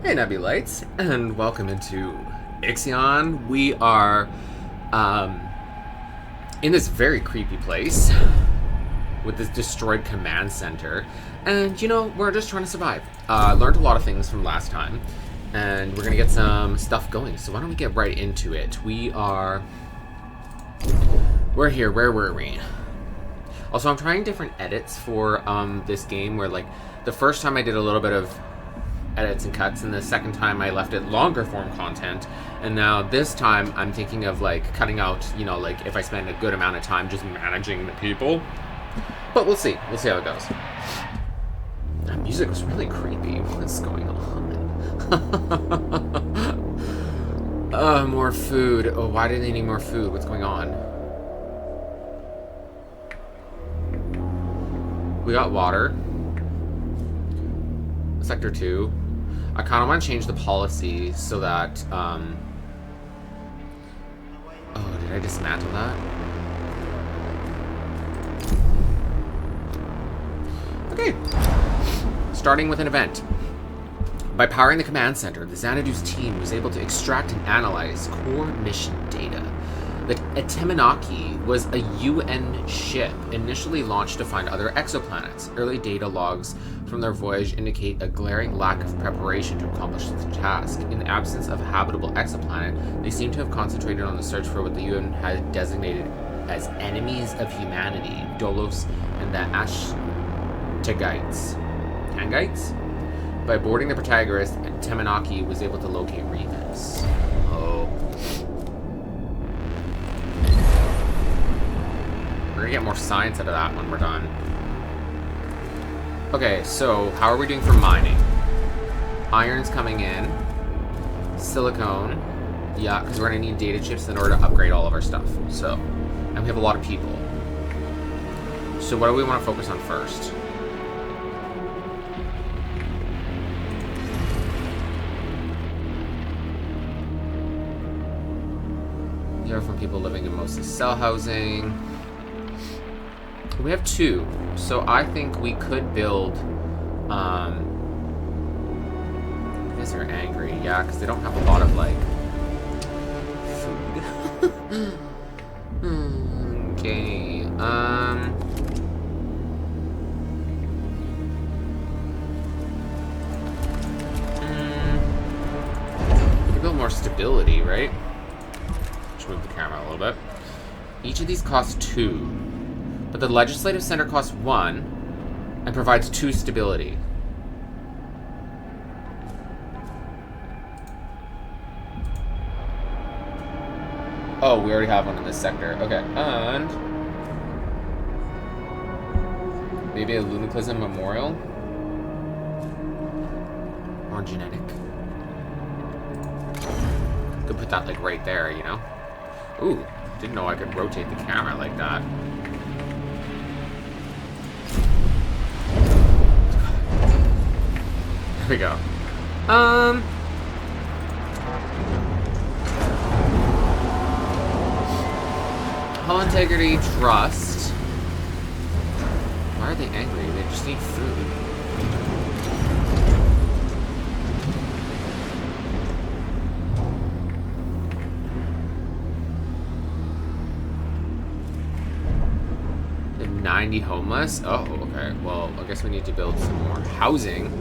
Hey Nebulites, and welcome into Ixion. We are in this very creepy place with this destroyed command center, and you know, we're just trying to survive. Learned a lot of things from last time, and we're gonna get some stuff going, so why don't we get right into it. We're here. Where were we? Also, I'm trying different edits for this game, where like the first time I did a little bit of edits and cuts, and the second time I left it longer form content, and now this time I'm thinking of like cutting out, you know, like if I spend a good amount of time just managing the people. But we'll see how it goes. That music was really creepy. What's going on? More food. Oh, why do they need more food? What's going on? We got water. Sector 2. I kind of want to change the policy so that, oh, did I dismantle that? Okay. Starting with an event. By powering the command center, the Xanadu's team was able to extract and analyze core mission data. The Temenaki was a UN ship initially launched to find other exoplanets. Early data logs from their voyage indicate a glaring lack of preparation to accomplish the task. In the absence of a habitable exoplanet, they seem to have concentrated on the search for what the UN had designated as enemies of humanity, DOLOS and the Ashtagites. Tangites? By boarding the protagonist, Temenaki was able to locate Remus. Oh. We're gonna get more science out of that when we're done. Okay, so how are we doing for mining? Iron's coming in. Silicone. Yeah, because we're gonna need data chips in order to upgrade all of our stuff. So, and we have a lot of people. So what do we want to focus on first? Here from people living in mostly cell housing. We have 2, so I think we could build, I guess they're angry, yeah, because they don't have a lot of, like, food. Okay, we could build more stability, right? Just move the camera a little bit. Each of these costs 2. But the legislative center costs 1 and provides 2 stability. Oh, we already have one in this sector. Okay, and maybe a Lunaclism Memorial? Or genetic. Could put that like right there, you know? Ooh, didn't know I could rotate the camera like that. There we go. Hull integrity, trust. Why are they angry? They just need food. They have 90 homeless? Oh, okay. Well, I guess we need to build some more housing.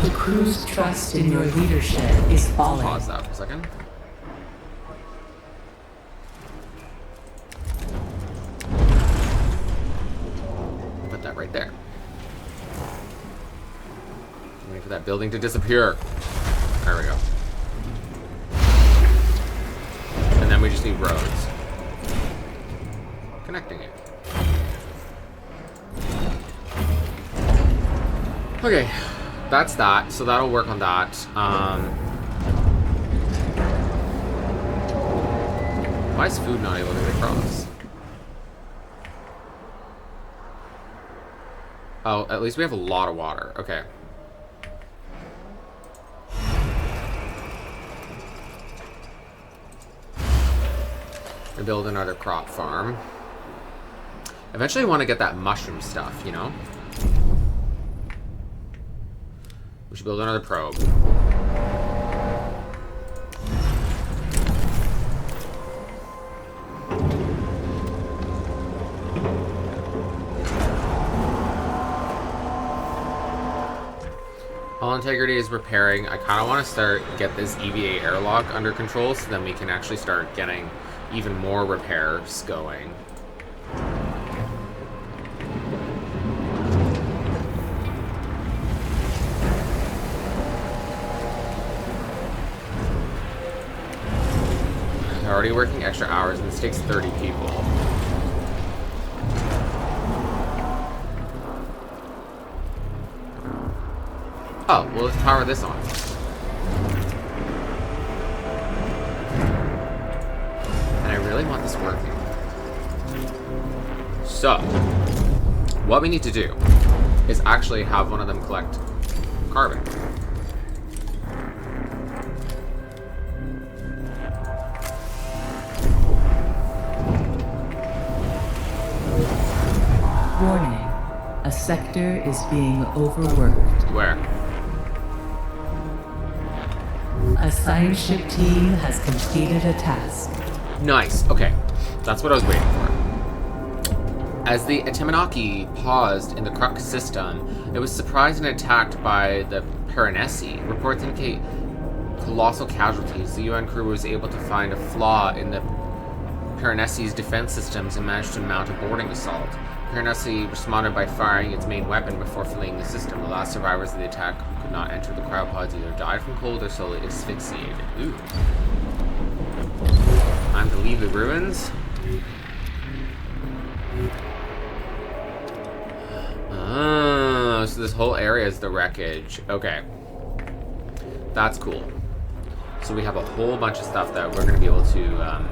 The crew's trust in your leadership is falling. Pause that for a second. Put that right there. Wait for that building to disappear. There we go. And then we just need roads. Connecting it. Okay. That's that, so that'll work on that. Why is food not able to get across? Oh, at least we have a lot of water. Okay. We build another crop farm. Eventually I want to get that mushroom stuff, you know? We should build another probe. Hull integrity is repairing. I kind of want to get this EVA airlock under control so then we can actually start getting even more repairs going. They're already working extra hours and this takes 30 people. Oh, well, let's power this on. And I really want this working. So, what we need to do is actually have one of them collect carbon. Warning. A sector is being overworked. Where? A science ship team has completed a task. Nice. Okay. That's what I was waiting for. As the Atemanaki paused in the Crux system, it was surprised and attacked by the Piranesi. Reports indicate colossal casualties. The UN crew was able to find a flaw in the Piranesi's defense systems and managed to mount a boarding assault. Piranesi responded by firing its main weapon before fleeing the system. The last survivors of the attack who could not enter the cryopods either died from cold or slowly asphyxiated. Ooh. Time to leave the ruins. Oh, so this whole area is the wreckage. Okay. That's cool. So we have a whole bunch of stuff that we're going to be able to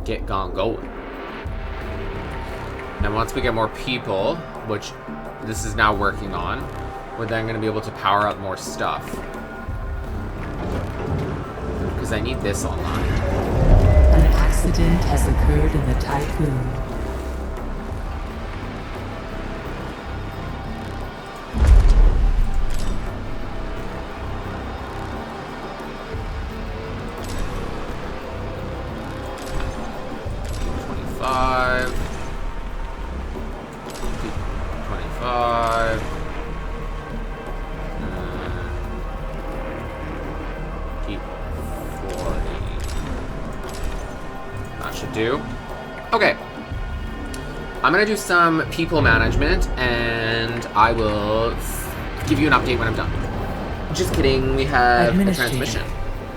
get going. And once we get more people, which this is now working on, we're then going to be able to power up more stuff. Because I need this online. An accident has occurred in the Typhoon. Okay, I'm gonna do some people management and I will give you an update when I'm done. Just kidding, we have a transmission.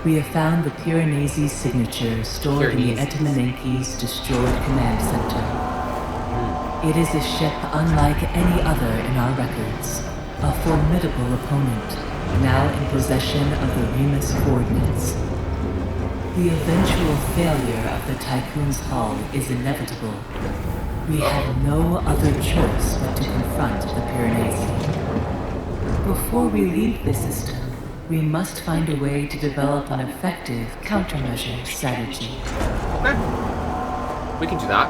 We have found the Piranesi signature stored in the Atemananki's destroyed command center. It is a ship unlike any other in our records. A formidable opponent, now in possession of the Remus coordinates. The eventual failure of the Tycoon's hull is inevitable. We have no other choice but to confront the Piranesi. Before we leave the system, we must find a way to develop an effective countermeasure strategy. Okay. We can do that.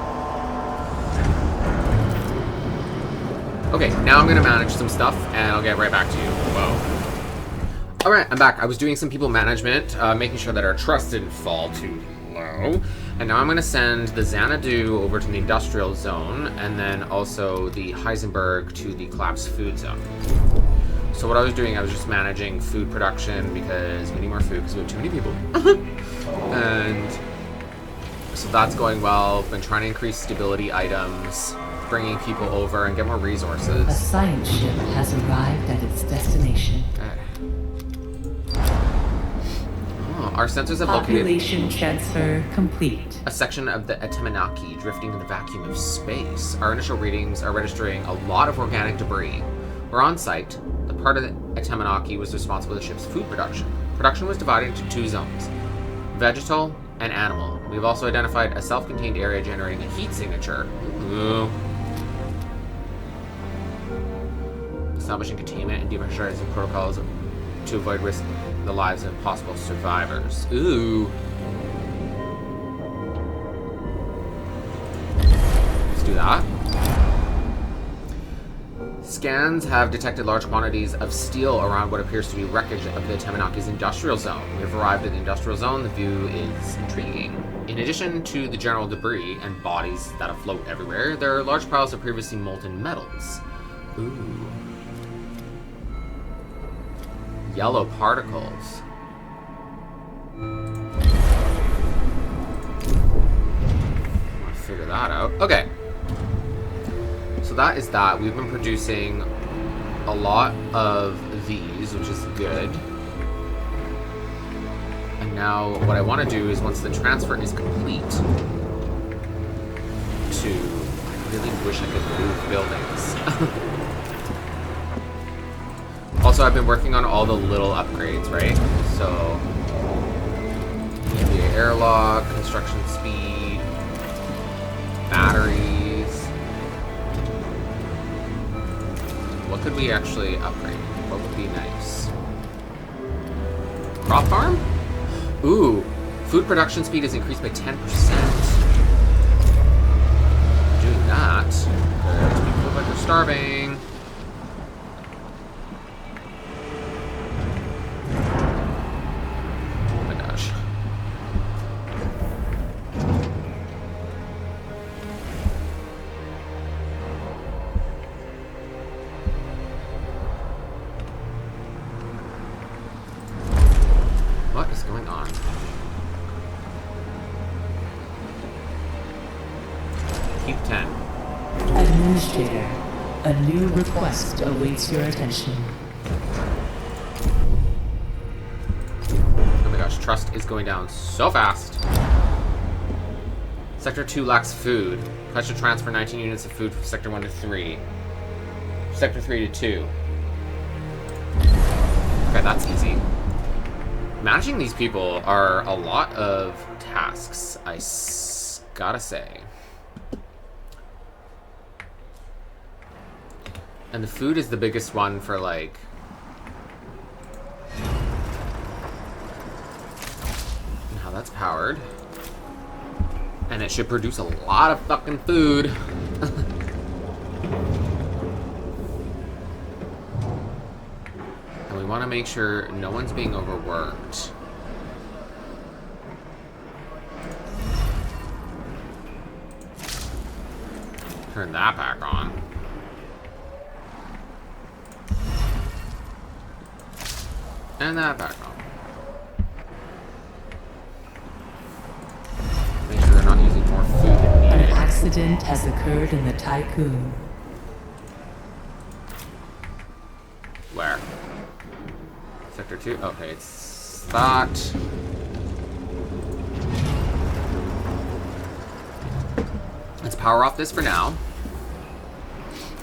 Okay, now I'm gonna manage some stuff and I'll get right back to you. Whoa. Alright, I'm back. I was doing some people management, making sure that our trust didn't fall too low. And now I'm going to send the Xanadu over to the industrial zone, and then also the Heisenberg to the collapsed food zone. So what I was doing, I was just managing food production because we need more food because we have too many people. And so that's going well. Been trying to increase stability items, bringing people over and get more resources. A science ship has arrived at its destination. Okay. Our sensors have located Population transfer complete. a section of the Atemanaki drifting in the vacuum of space. Our initial readings are registering a lot of organic debris. We're on site. The part of the Atemanaki was responsible for the ship's food production. Production was divided into two zones, vegetal and animal. We've also identified a self-contained area generating a heat signature. Ooh. Establishing containment and depressurizing protocols to avoid risking the lives of possible survivors. Ooh. Let's do that. Scans have detected large quantities of steel around what appears to be wreckage of the Tamanaki's industrial zone. We have arrived at the industrial zone. The view is intriguing. In addition to the general debris and bodies that afloat everywhere, there are large piles of previously molten metals. Ooh. Yellow particles. I'll figure that out. Okay. So that is that. We've been producing a lot of these, which is good. And now what I want to do is, once the transfer is complete, I really wish I could move buildings. Also, I've been working on all the little upgrades, right? So, the airlock, construction speed, batteries. What could we actually upgrade? What would be nice? Crop farm? Ooh, food production speed is increased by 10%. Doing that. Good. People look like they're starving. Oh my gosh. What is going on? Keep 10. Administrator, a new request awaits your attention. Oh my gosh, trust is going down so fast. Sector 2 lacks food. Pledge to transfer 19 units of food from Sector 1 to 3. Sector 3 to 2. Okay, that's easy. Managing these people are a lot of tasks, gotta say. And the food is the biggest one for, like... Now that's powered. And it should produce a lot of fucking food. And we want to make sure no one's being overworked. Turn that back on. And that back on. Make sure they're not using more food than An needed. accident has occurred in the Tycoon. Where? Sector 2? Okay, it's that. Let's power off this for now.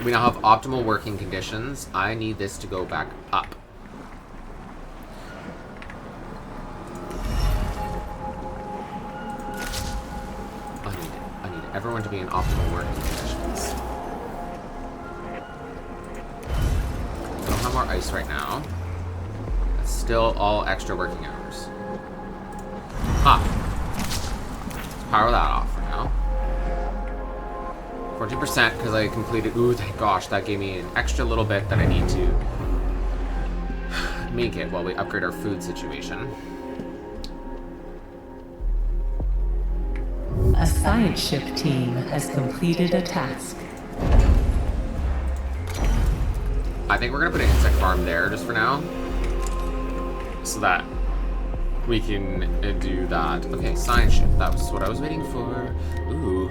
We now have optimal working conditions. I need this to go back up. I need everyone to be in optimal working conditions. I don't have more ice right now. It's still all extra working hours. Let's power that off for now. 14% because I completed. Ooh, thank gosh, that gave me an extra little bit that I need to make it while we upgrade our food situation. A science ship team has completed a task. I think we're gonna put an insect farm there just for now, so that we can do that. Okay, science ship. That was what I was waiting for. Ooh.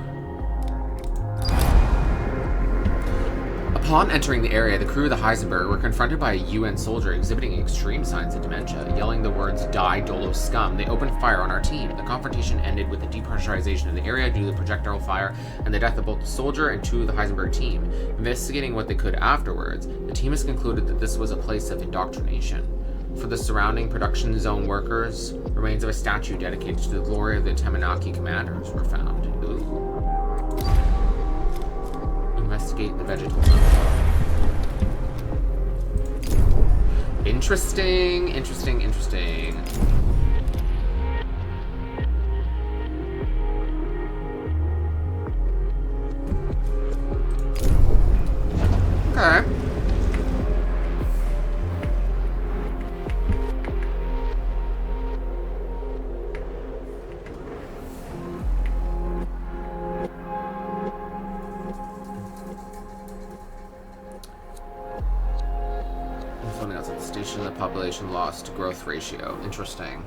Upon entering the area, the crew of the Heisenberg were confronted by a UN soldier exhibiting extreme signs of dementia. Yelling the words, "Die, DOLOS scum," they opened fire on our team. The confrontation ended with the depressurization of the area due to the projectile fire and the death of both the soldier and 2 of the Heisenberg team. Investigating what they could afterwards, the team has concluded that this was a place of indoctrination. For the surrounding production zone workers, remains of a statue dedicated to the glory of the Tamanaki commanders were found. Ooh. Investigate the vegetal zone. Interesting, interesting, interesting. Okay. Something else at the station, the population loss to growth ratio. Interesting.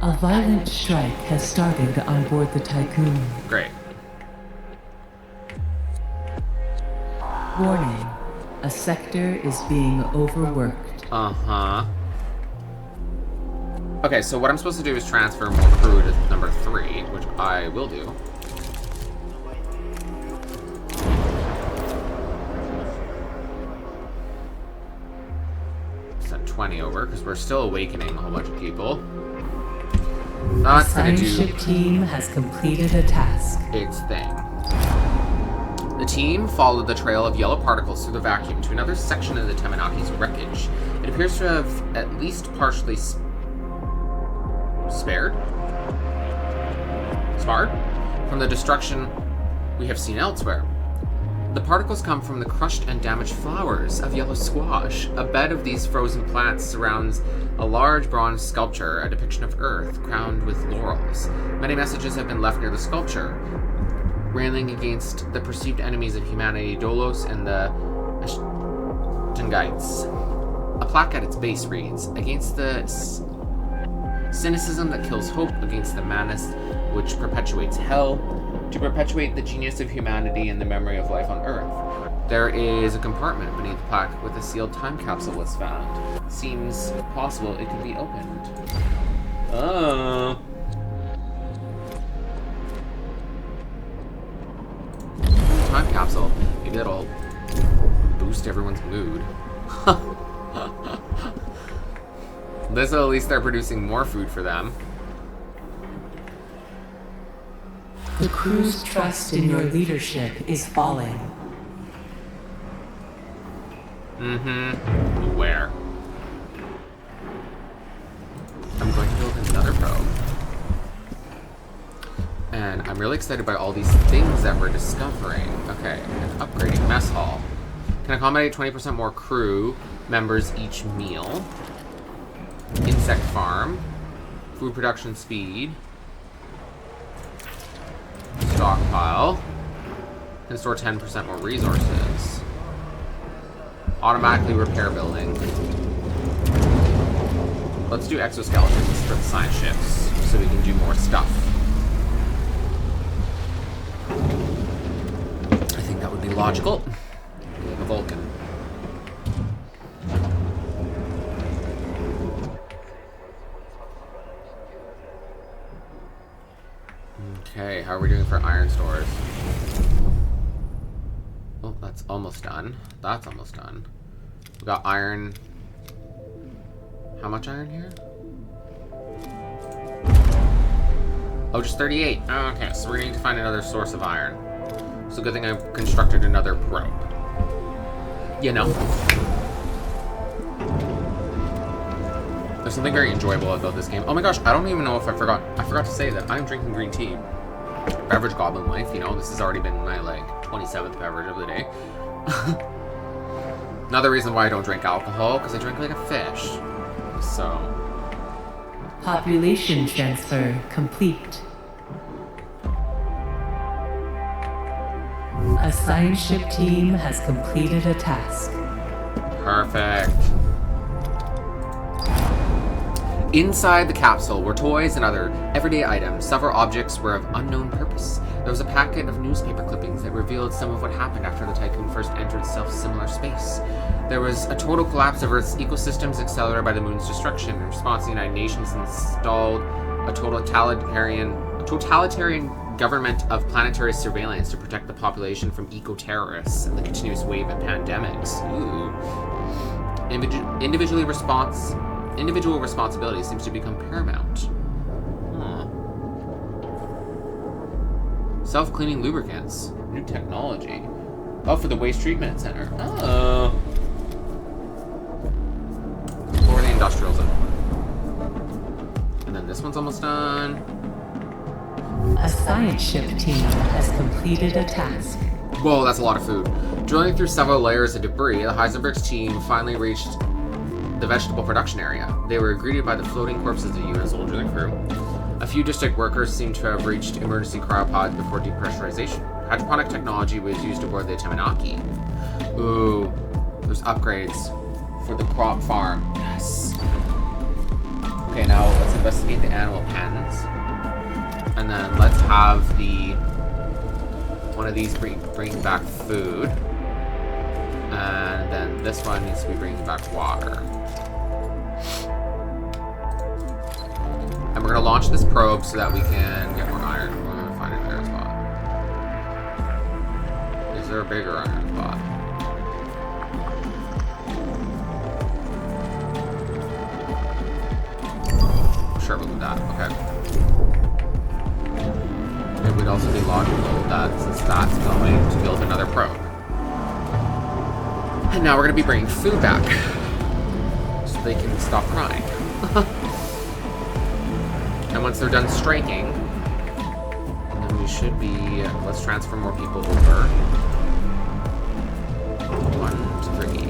A violent strike has started on board the Tycoon. Great. Warning. A sector is being overworked. Uh-huh. Okay, so what I'm supposed to do is transfer more crew to number 3, which I will do. Set 20 over, because we're still awakening a whole bunch of people. That's gonna do... The ship team has completed a task. its thing. The team followed the trail of yellow particles through the vacuum to another section of the Temenaki's wreckage. It appears to have at least partially sparred from the destruction we have seen elsewhere. The particles come from the crushed and damaged flowers of yellow squash. A bed of these frozen plants surrounds a large bronze sculpture, a depiction of Earth, crowned with laurels. Many messages have been left near the sculpture, railing against the perceived enemies of humanity, DOLOS and the Tungites. A plaque at its base reads, against the cynicism that kills hope, against the madness which perpetuates hell, to perpetuate the genius of humanity and the memory of life on Earth. There is a compartment beneath the plaque with a sealed time capsule was found. Seems possible it could be opened. Oh. Time capsule. Maybe that'll boost everyone's mood. This, at least they're producing more food for them. The crew's trust in your leadership is falling. Mm-hmm. Where? I'm going to build another probe. And I'm really excited by all these things that we're discovering. Okay, and upgrading mess hall. Can accommodate 20% more crew members each meal. Insect farm. Food production speed. Stockpile. Can store 10% more resources. Automatically repair building. Let's do exoskeletons for the science ships so we can do more stuff. I think that would be logical. Like a Vulcan. Okay, how are we doing for iron stores? Oh, that's almost done. That's almost done. We got iron. How much iron here? Oh, just 38. Oh, okay, so we're going to need to find another source of iron. So good thing I've constructed another probe. You know. There's something very enjoyable about this game. Oh my gosh, I don't even know if I forgot to say that I'm drinking green tea. Beverage Goblin Life, you know, this has already been my, like, 27th beverage of the day. Another reason why I don't drink alcohol, because I drink like a fish. So... Population transfer complete. A science ship team has completed a task. Perfect. Inside the capsule were toys and other everyday items. Several objects were of unknown purpose. There was a packet of newspaper clippings that revealed some of what happened after the Tycoon first entered self-similar space. There was a total collapse of Earth's ecosystems accelerated by the moon's destruction. In response, the United Nations installed a totalitarian government of planetary surveillance to protect the population from eco-terrorists and the continuous wave of pandemics. Ooh. Individual responsibility seems to become paramount. Huh. Self-cleaning lubricants. New technology. Oh, for the waste treatment center. Oh. this one's almost done. A science ship team has completed a task. Whoa, that's a lot of food. Drilling through several layers of debris, the Heisenberg's team finally reached the vegetable production area. They were greeted by the floating corpses of the UN soldiers and crew. A few district workers seem to have reached emergency cryopod before depressurization. Hydroponic technology was used aboard the Temenaki. Ooh, there's upgrades for the crop farm. Yes. Okay, now let's investigate the animal pens. And then let's have one of these bring back food. And then this one needs to be bringing back water. And we're going to launch this probe so that we can get more iron. We're going to find a better spot. Is there a bigger iron spot? Sure, we'll do that. Okay. It would also be logical that since that's going to build another probe. And now we're going to be bringing food back. So they can stop crying. And once they're done striking, then we should be... let's transfer more people over. 1 to 3.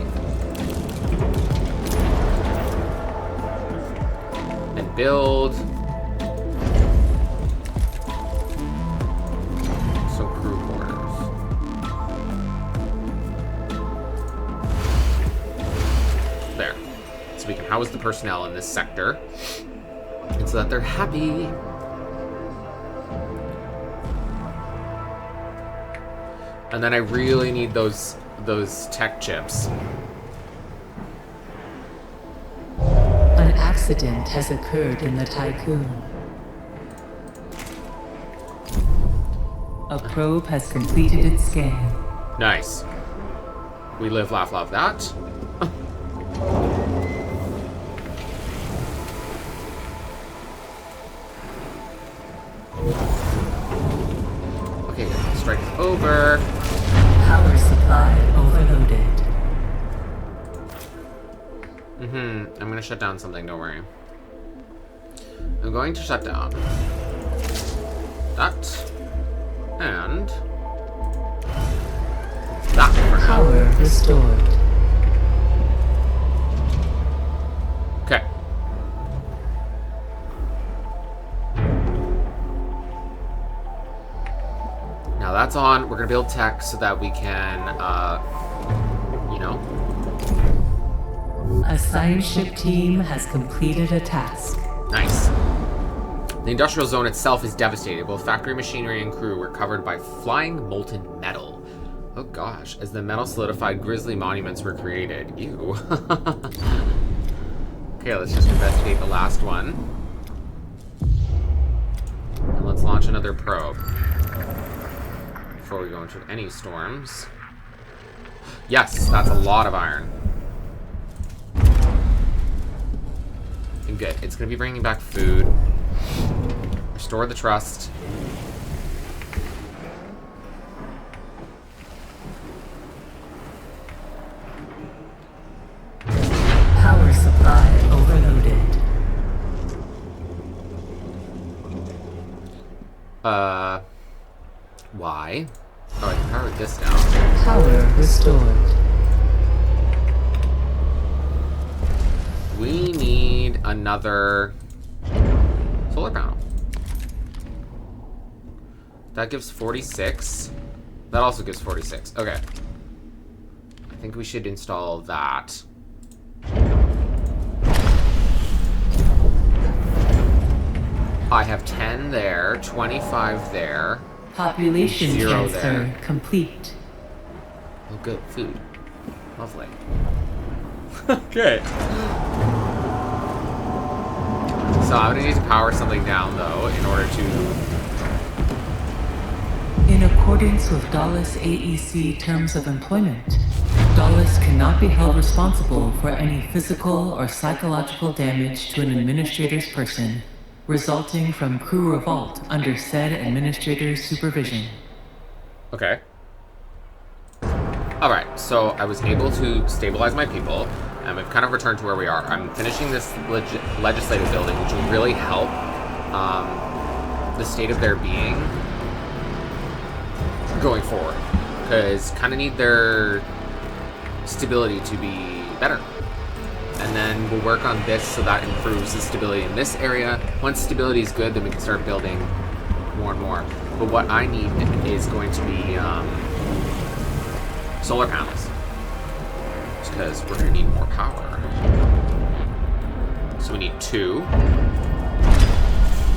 And build... some crew quarters. There. So we can house the personnel in this sector. And so that they're happy. And then I really need those tech chips. An accident has occurred in the Tycoon. A probe has completed its scan. Nice. We live, laugh, love that. Okay, strike is over. Power supply overloaded. I'm gonna shut down something, don't worry. I'm going to shut down that and that for now. Power restored. Okay. Now that's on. We're gonna build tech so that we can, you know. A science ship team has completed a task. Nice. The industrial zone itself is devastated. Both factory machinery and crew were covered by flying molten metal. Oh gosh, as the metal solidified, grisly monuments were created. Ew. Okay, let's just investigate the last one. And let's launch another probe. Before we go into any storms. Yes, that's a lot of iron. And good. It's going to be bringing back food. Restore the trust. Power supply overloaded. Why? Oh, I can power this down. Power restored. We need another solar panel. That gives 46. That also gives 46. Okay. I think we should install that. I have 10 there, 25 there. Population 0 transfer there. complete. Oh, good. Food. Lovely. Okay. So I'm gonna need to power something down, though, in order to... In accordance with DOLOS AEC terms of employment, DOLOS cannot be held responsible for any physical or psychological damage to an administrator's person resulting from crew revolt under said administrator's supervision. Okay. Alright, so I was able to stabilize my people, and we've kind of returned to where we are. I'm finishing this legislative building, which will really help the state of their being going forward, because kind of need their stability to be better. And then we'll work on this so that improves the stability in this area. Once stability is good, then we can start building more and more. But what I need is going to be solar panels, because we're going to need more power. So we need 2.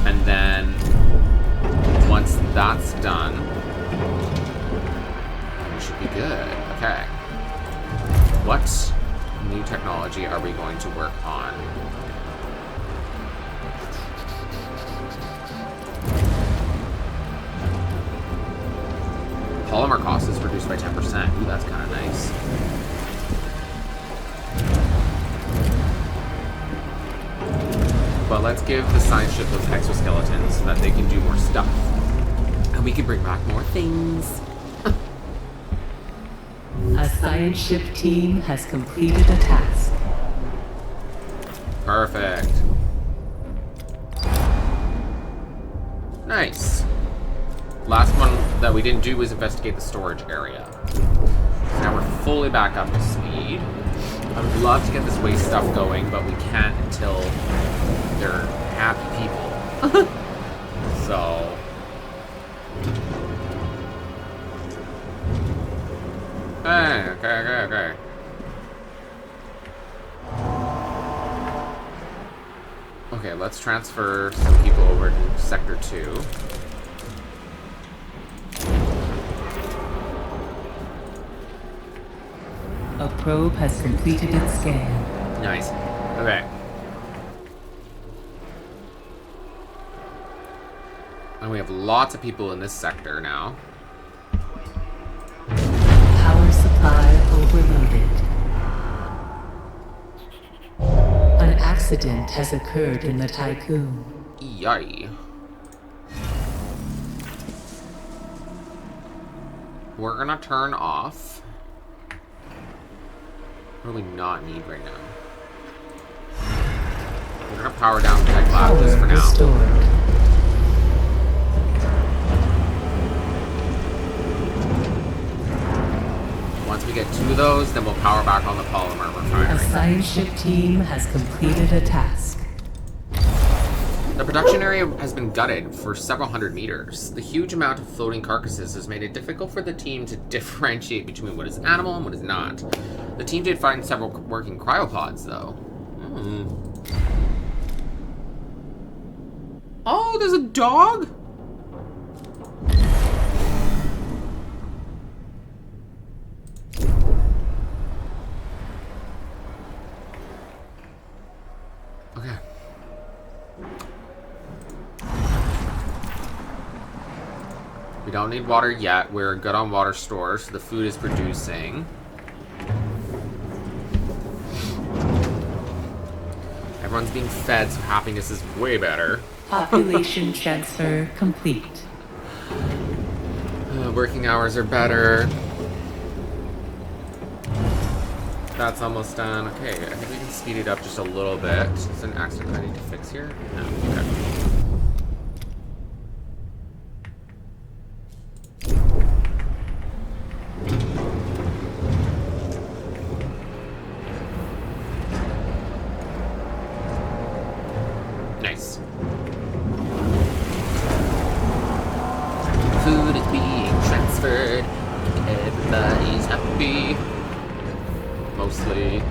And then once that's done, we should be good. Okay. What new technology are we going to work on? Polymer cost is reduced by 10%. Ooh, that's kind of nice. But let's give the science ship those exoskeletons so that they can do more stuff. And we can bring back more things. A science ship team has completed a task. Perfect. Nice. Last one that we didn't do was investigate the storage area. So now we're fully back up to speed. I would love to get this waste stuff going, but we can't until they're happy people. So... Hey, okay. Okay, let's transfer some people over to Sector 2. A probe has completed its scan. Nice. Okay. And we have lots of people in this sector now. Power supply overloaded. An accident has occurred in the Tycoon. Yay. We're gonna turn off. What do we not need right now? We're gonna power down the tech lab just for now. Restored. Once we get 2 of those, then we'll power back on the polymer A refinery. science ship team has completed a task. The production area has been gutted for several hundred meters. The huge amount of floating carcasses has made it difficult for the team to differentiate between what is animal and what is not. The team did find several working cryopods, though. Oh, there's a dog? Okay. We don't need water yet. We're good on water stores, so the food is producing. Everyone's being fed, so happiness is way better. Population transfer complete. Working hours are better. That's almost done. Okay, I think we can speed it up just a little bit. Is there an accident I need to fix here? No. Okay. Nice. Food is being transferred. Everybody's happy. Mostly.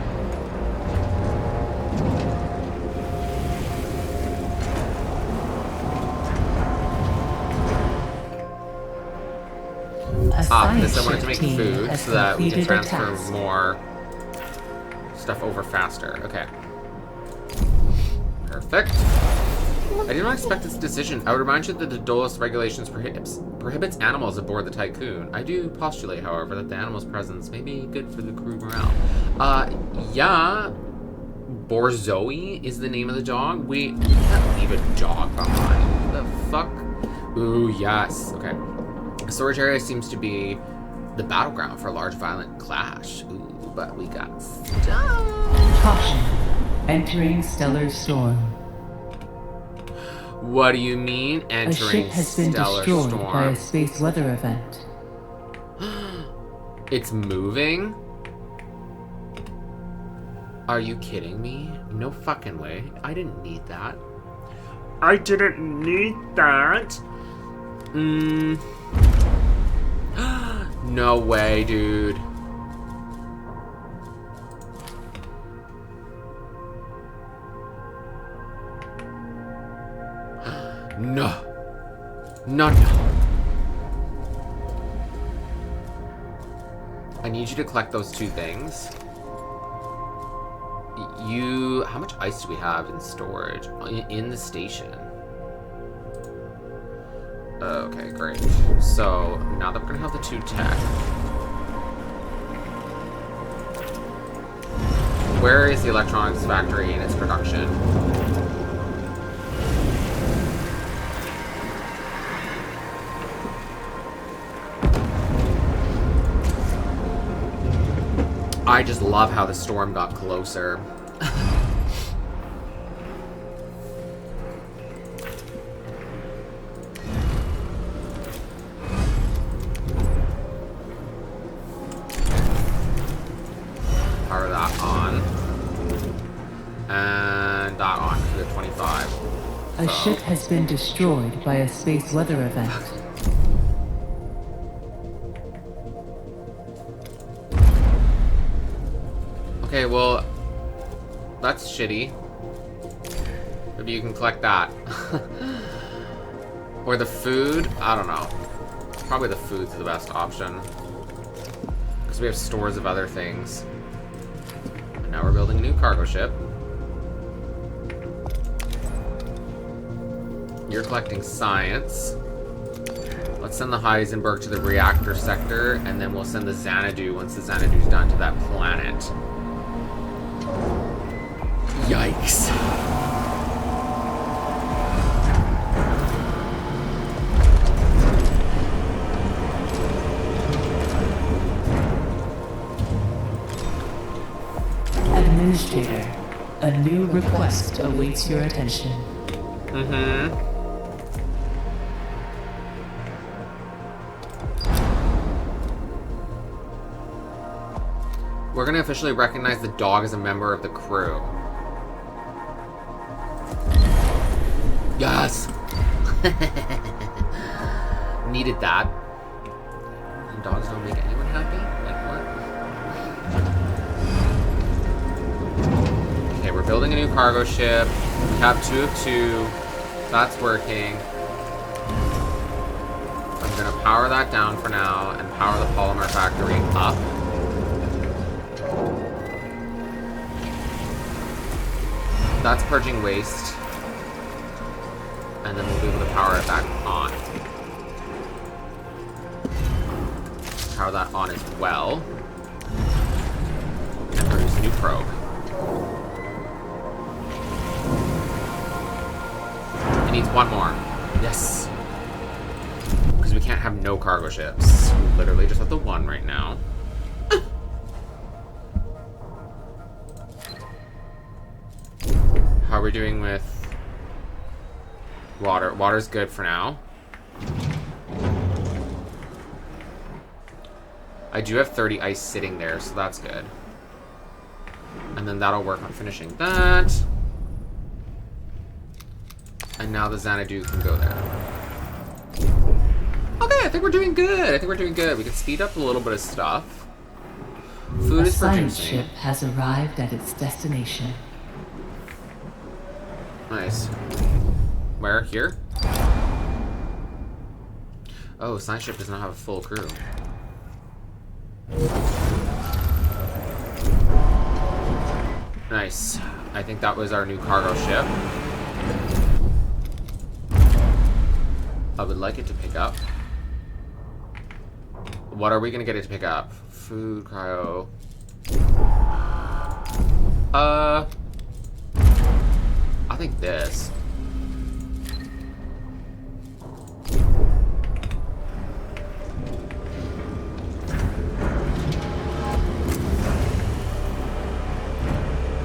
This I wanted to make food so that we can transfer more stuff over faster. Okay. Perfect. I did not expect this decision. I would remind you that the DOLOS regulations prohibits animals aboard the Tycoon. I do postulate, however, that the animal's presence may be good for the crew morale. Yeah. Borzoe is the name of the dog. We can't leave a dog behind. What the fuck? Ooh, yes. Okay. The storage area seems to be the battleground for a large violent clash. Ooh, but we got stuff. Caution. Entering stellar storm. What do you mean A entering ship has been stellar destroyed storm? by a space weather event. It's moving? Are you kidding me? No fucking way. I didn't need that. I didn't need that. No way, dude. No. No, no. I need you to collect those two things. How much ice do we have in storage? In the station. Okay, great. So, now that we're gonna have the 2 tech. Where is the electronics factory in its production? I just love how the storm got closer. Power that on. And that on for the 25. A ship has been destroyed by a space weather event. Okay, well, that's shitty. Maybe you can collect that. Or the food? I don't know. Probably the food's the best option. Because we have stores of other things. And now we're building a new cargo ship. You're collecting science. Let's send the Heisenberg to the reactor sector, and then we'll send the Xanadu once the Xanadu's done to that planet. Yikes. Administrator, a new request awaits your attention. We're gonna officially recognize the dog as a member of the crew. Yes! Needed that. And dogs don't make anyone happy? Like what? Okay, we're building a new cargo ship. We have 2 of 2. That's working. I'm gonna power that down for now and power the polymer factory up. That's purging waste. And then we'll be able to power it back on. Power that on as well. And produce a new probe. It needs 1 more. Yes. Because we can't have no cargo ships. We literally just have the 1 right now. How are we doing with water? Water's good for now. I do have 30 ice sitting there, so that's good. And then that'll work on finishing that. And now the Xanadu can go there. Okay, I think we're doing good. I think we're doing good. We can speed up a little bit of stuff. Food is producing. A science ship has arrived at its destination. Nice. Where? Here? Oh, science ship does not have a full crew. Nice. I think that was our new cargo ship. I would like it to pick up. What are we gonna get it to pick up? Food, cryo. I think this.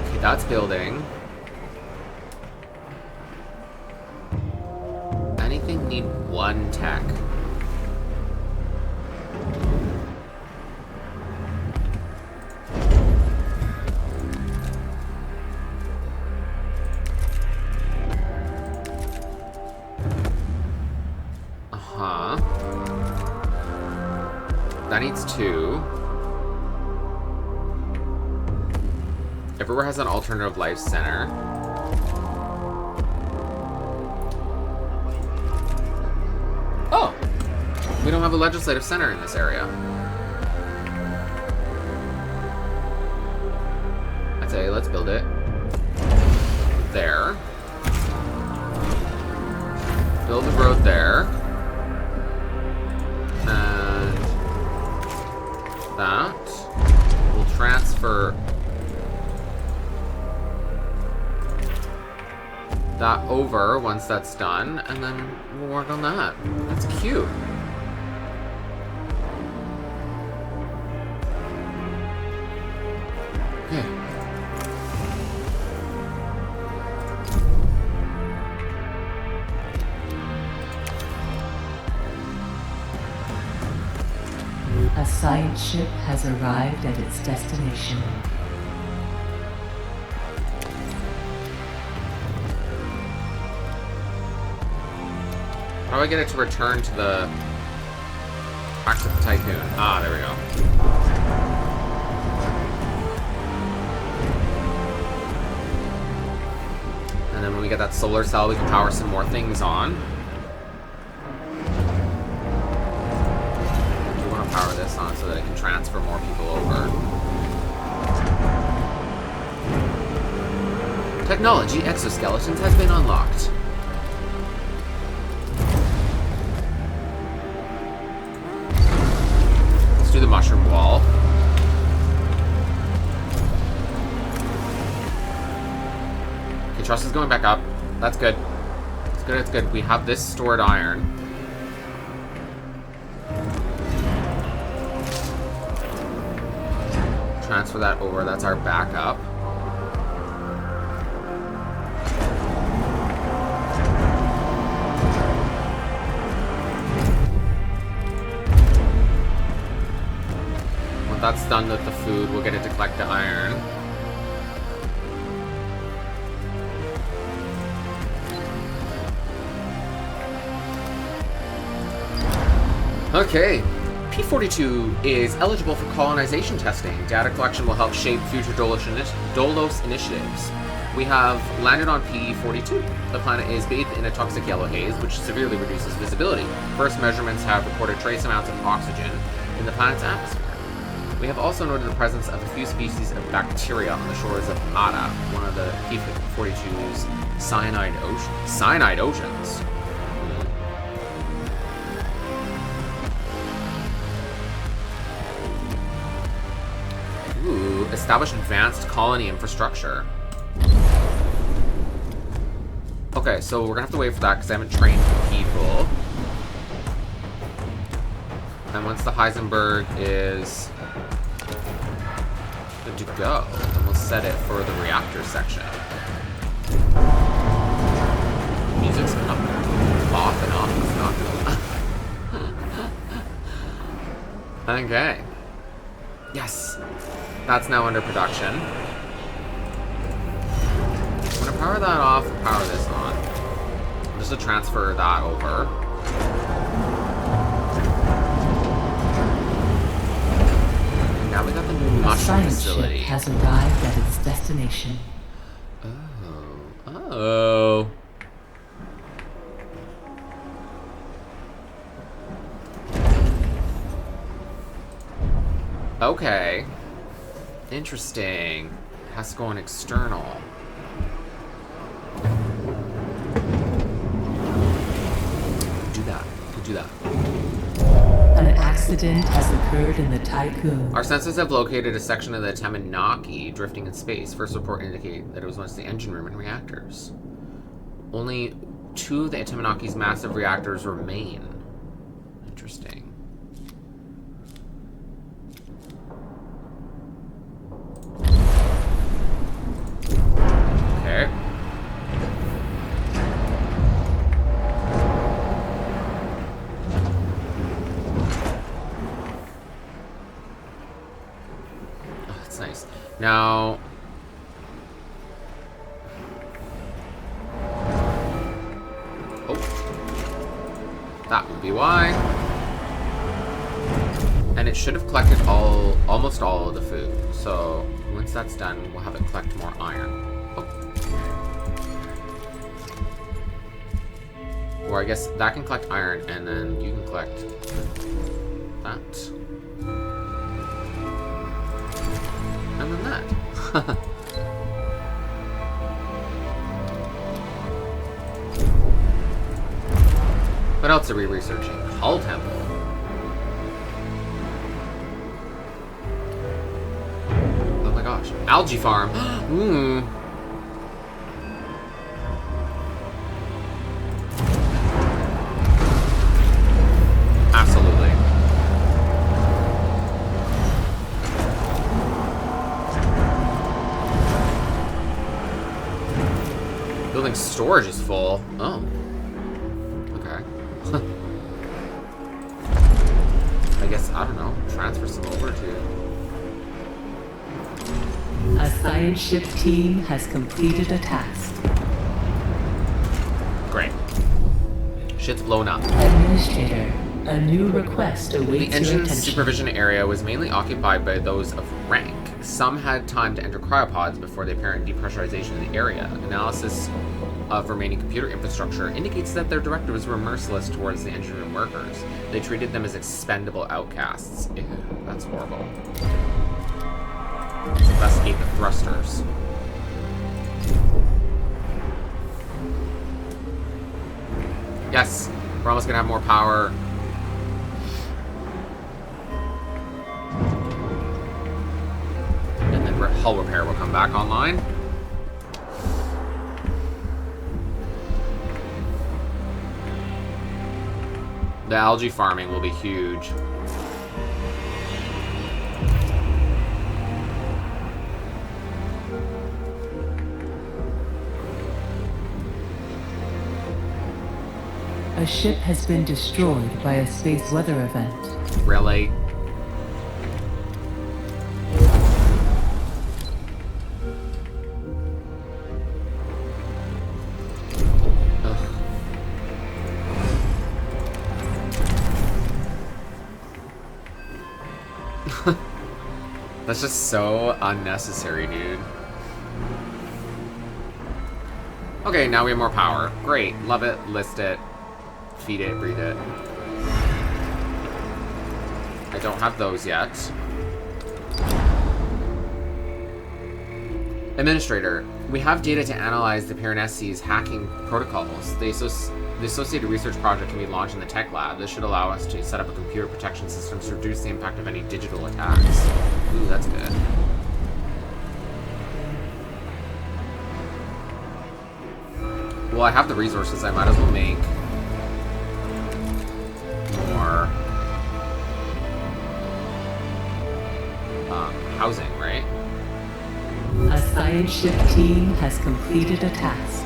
Okay, that's building. Need one tech. That needs 2. Everywhere has an alternative life center. Oh! We don't have a legislative center in this area. I'd say let's build it. There. Build the road there. And that. We'll transfer that over once that's done, and then we'll work on that. That's cute. Okay. A science ship has arrived at its destination. How do I get it to return to the... back to the Tycoon? Ah, there we go. And then when we get that solar cell, we can power some more things on. I do want to power this on so that I can transfer more people over. Technology exoskeletons has been unlocked. The mushroom wall. Okay, trust is going back up. That's good. It's good, it's good. We have this stored iron. Transfer that over. That's our backup. That's done with the food. We'll get it to collect the iron. Okay. P-42 is eligible for colonization testing. Data collection will help shape future DOLOS initiatives. We have landed on P-42. The planet is bathed in a toxic yellow haze, which severely reduces visibility. First measurements have reported trace amounts of oxygen in the planet's atmosphere. We have also noted the presence of a few species of bacteria on the shores of Mata, one of the P-42's cyanide oceans. Cyanide oceans? Ooh, establish advanced colony infrastructure. Okay, so we're gonna have to wait for that because I haven't trained the people. And once the Heisenberg is good to go, then we'll set it for the reactor section. Music's up off and off. It's not good. Okay. Yes. That's now under production. I'm gonna power that off and power this on. Just to transfer that over. Now we got the new mushroom facility. Ship has arrived at its destination. Oh. Okay. Interesting. Has to go on external. Do that. An accident has occurred in the Tycoon. Our sensors have located a section of the Tamanaki drifting in space. First report indicate that it was once the engine room and reactors. Only 2 of the Tamanaki's massive reactors remain. Interesting. Okay. Now... Oh. That would be why. And it should have collected almost all of the food. So, once that's done, we'll have it collect more iron. Oh. Or I guess that can collect iron, and then you can collect that. And then that. What else are we researching? Hull Temple. Oh my gosh. Algae farm. Ooh. Absolutely. Building storage is full. Oh. Okay. I guess, I don't know, transfer some over to... A science ship team has completed a task. Great. Shit's blown up. Administrator, a new request awaits The your engine attention. supervision area was mainly occupied by those of rank. Some had time to enter cryopods before the apparent depressurization of the area. Analysis of remaining computer infrastructure indicates that their directives were merciless towards the engine room workers. They treated them as expendable outcasts. Ew, that's horrible. Investigate the thrusters. Yes, we're almost gonna have more power. And then hull repair will come back online. The algae farming will be huge. A ship has been destroyed by a space weather event. Really? That's just so unnecessary, dude. Okay, now we have more power. Great. Love it. List it. Feed it. Breathe it. I don't have those yet. Administrator, we have data to analyze the Piranesi's hacking protocols. The associated research project can be launched in the tech lab. This should allow us to set up a computer protection system to reduce the impact of any digital attacks. Ooh, that's good. Well, I have the resources. I might as well make more housing, right? A science ship team has completed a task.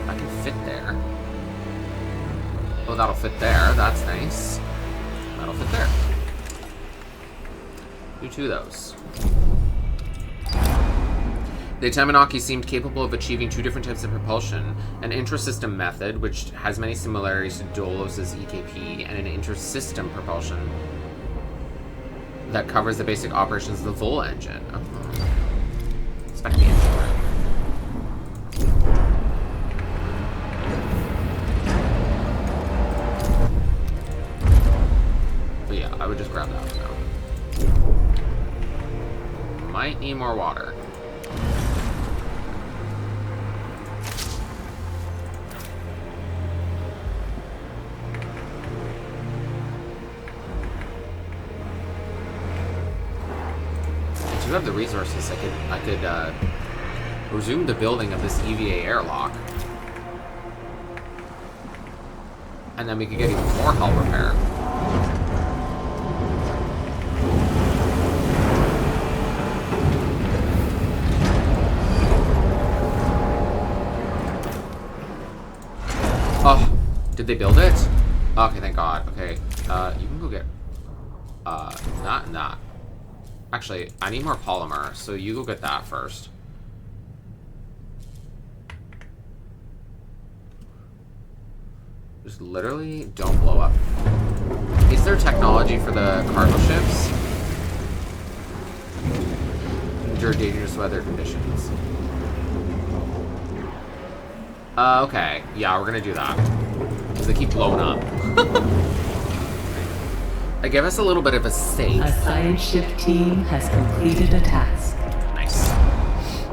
I can fit there. Oh, that'll fit there. That's nice. That'll fit there. Do two of those. The Atemanaki seemed capable of achieving two different types of propulsion, an intrasystem method, which has many similarities to DOLOS' EKP, and an inter-system propulsion that covers the basic operations of the Vol engine. Oh. Spec the engine room. But yeah, I would just grab that now. Might need more water. I do have the resources. I could resume the building of this EVA airlock. And then we could get even more hull repair. Oh, did they build it? Okay, thank God. Okay, you can go get That and that. Actually, I need more polymer, so you go get that first. Just literally don't blow up. Is there technology for the cargo ships? Endure dangerous weather conditions. Okay. Yeah, we're gonna do that. Because they keep blowing up. I give us a little bit of a safe. A science ship team has completed a task. Nice.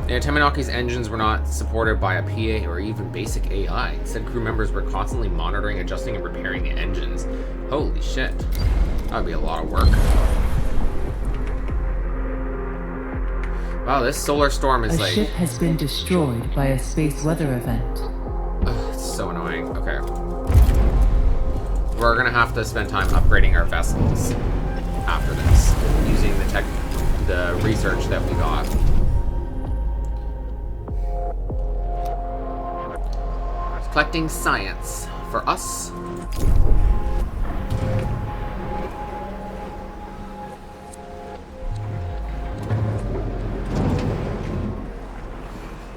The Ateminaki's engines were not supported by a PA or even basic AI. Instead, crew members were constantly monitoring, adjusting, and repairing the engines. Holy shit. That would be a lot of work. Wow, this solar storm is like... A ship has been destroyed by a space weather event. Ugh, it's so annoying. Okay. We're gonna have to spend time upgrading our vessels after this, using the research that we got. Collecting science for us.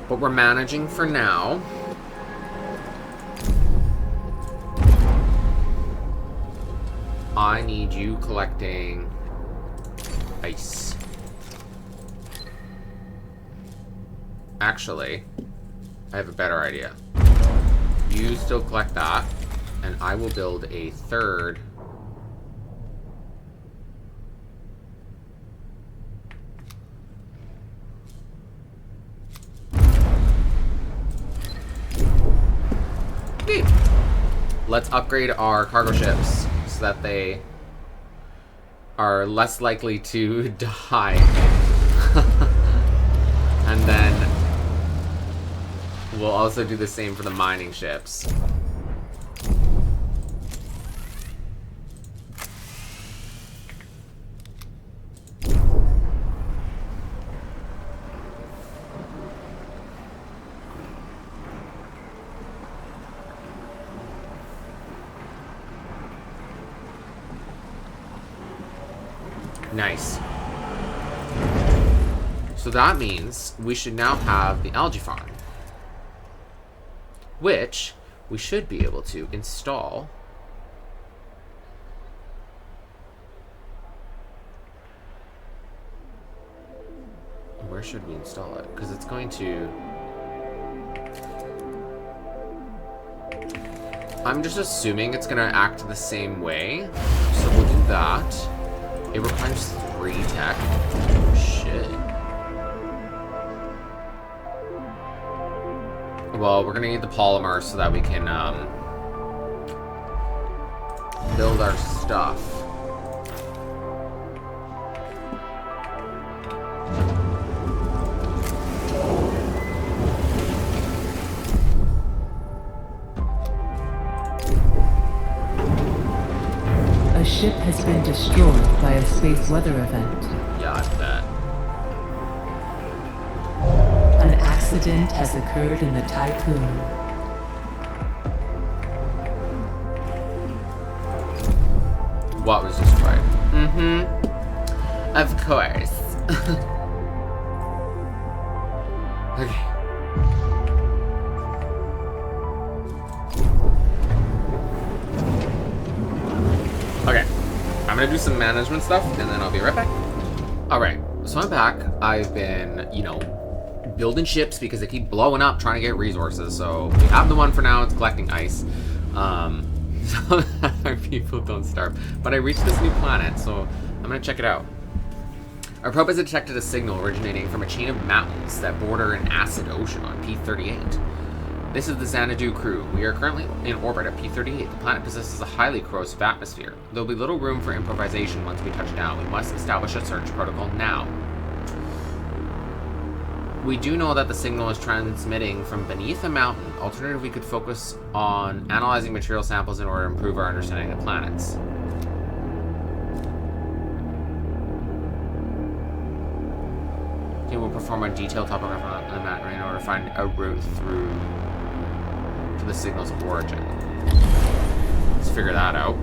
But we're managing for now. I need you collecting ice. Actually, I have a better idea. You still collect that, and I will build a third. Okay. Let's upgrade our cargo ships so that they are less likely to die. And then we'll also do the same for the mining ships. Nice. So that means we should now have the algae farm, which we should be able to install. Where should we install it? Because it's going to... I'm just assuming it's going to act the same way. So we'll do that. It requires 3 tech. Oh, shit. Well, we're gonna need the polymer so that we can build our stuff. A ship has been destroyed by a space weather event. Yeah, I bet. An accident has occurred in the Typhoon. What was destroyed? Mm-hmm. Of course. Okay. Okay. I'm gonna do some management stuff, and then I'll be right back. Alright, so I'm back. I've been, you know, building ships because they keep blowing up trying to get resources. So we have the one for now. It's collecting ice, so that our people don't starve. But I reached this new planet, so I'm gonna check it out. Our probe has detected a signal originating from a chain of mountains that border an acid ocean on P38. This is the Xanadu crew. We are currently in orbit at P38. The planet possesses a highly corrosive atmosphere. There'll be little room for improvisation once we touch down. We must establish a search protocol now. We do know that the signal is transmitting from beneath a mountain. Alternatively, we could focus on analyzing material samples in order to improve our understanding of the planets. Okay, we'll perform a detailed topography on the map in order to find a route through to the signal's origin. Let's figure that out.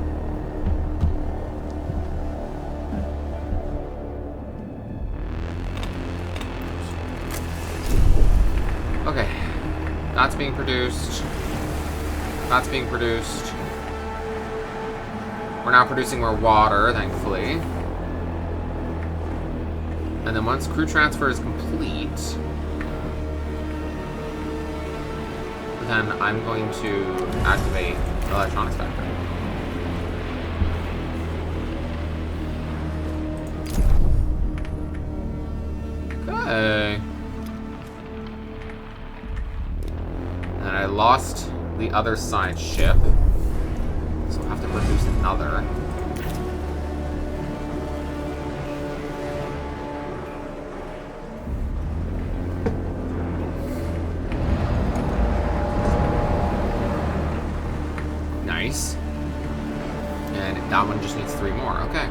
Okay. That's being produced. That's being produced. We're now producing more water, thankfully. And then once crew transfer is complete, then I'm going to activate the electronics factory. Okay. And I lost the other side ship, so I'll have to produce another. Nice. And that one just needs 3 more. Okay.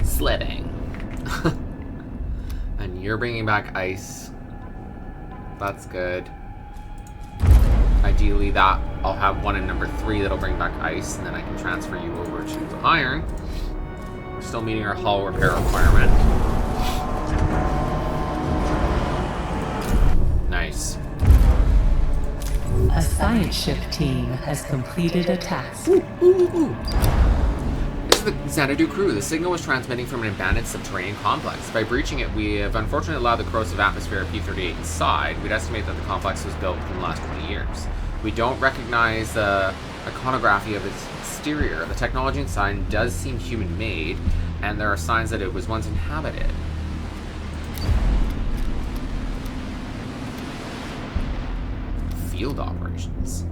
Sledding. And you're bringing back ice. That's good. Ideally, that I'll have one in number 3 that'll bring back ice, and then I can transfer you over to iron. We're still meeting our hull repair requirement. Nice. A science ship team has completed a task. This is the Xanadu crew. The signal was transmitting from an abandoned subterranean complex. By breaching it, we have unfortunately allowed the corrosive atmosphere of P-38 inside. We'd estimate that the complex was built within the last 20 years. We don't recognize the iconography of its exterior. The technology inside does seem human-made, and there are signs that it was once inhabited. Field operations.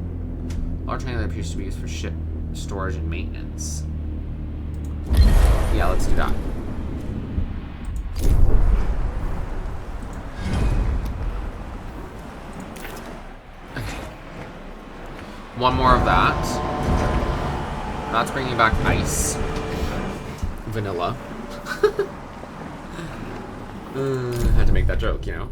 Large hangar that appears to be used for ship storage and maintenance. Yeah, let's do that. Okay. One more of that. That's bringing back ice. Vanilla. Had to make that joke, you know?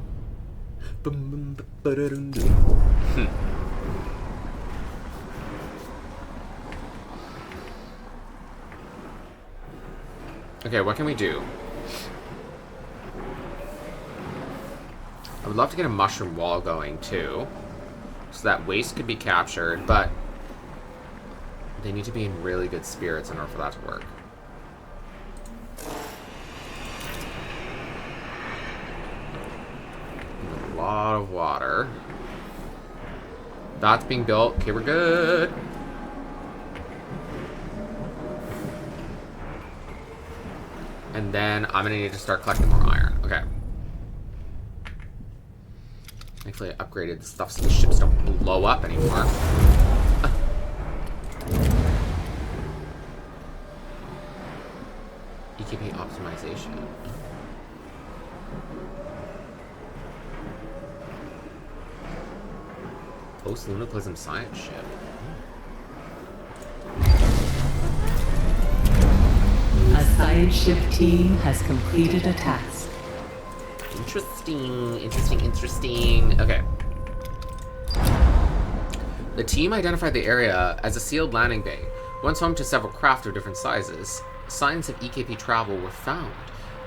Okay, what can we do? I would love to get a mushroom wall going too, so that waste could be captured, but they need to be in really good spirits in order for that to work. A lot of water. That's being built. Okay, we're good. And then I'm gonna need to start collecting more iron. Okay. Thankfully I upgraded the stuff so the ships don't blow up anymore. EKP optimization. Post-lunaclism science ship. A science ship team has completed a task. Interesting, interesting, interesting. Okay. The team identified the area as a sealed landing bay, once home to several craft of different sizes. Signs of EKP travel were found,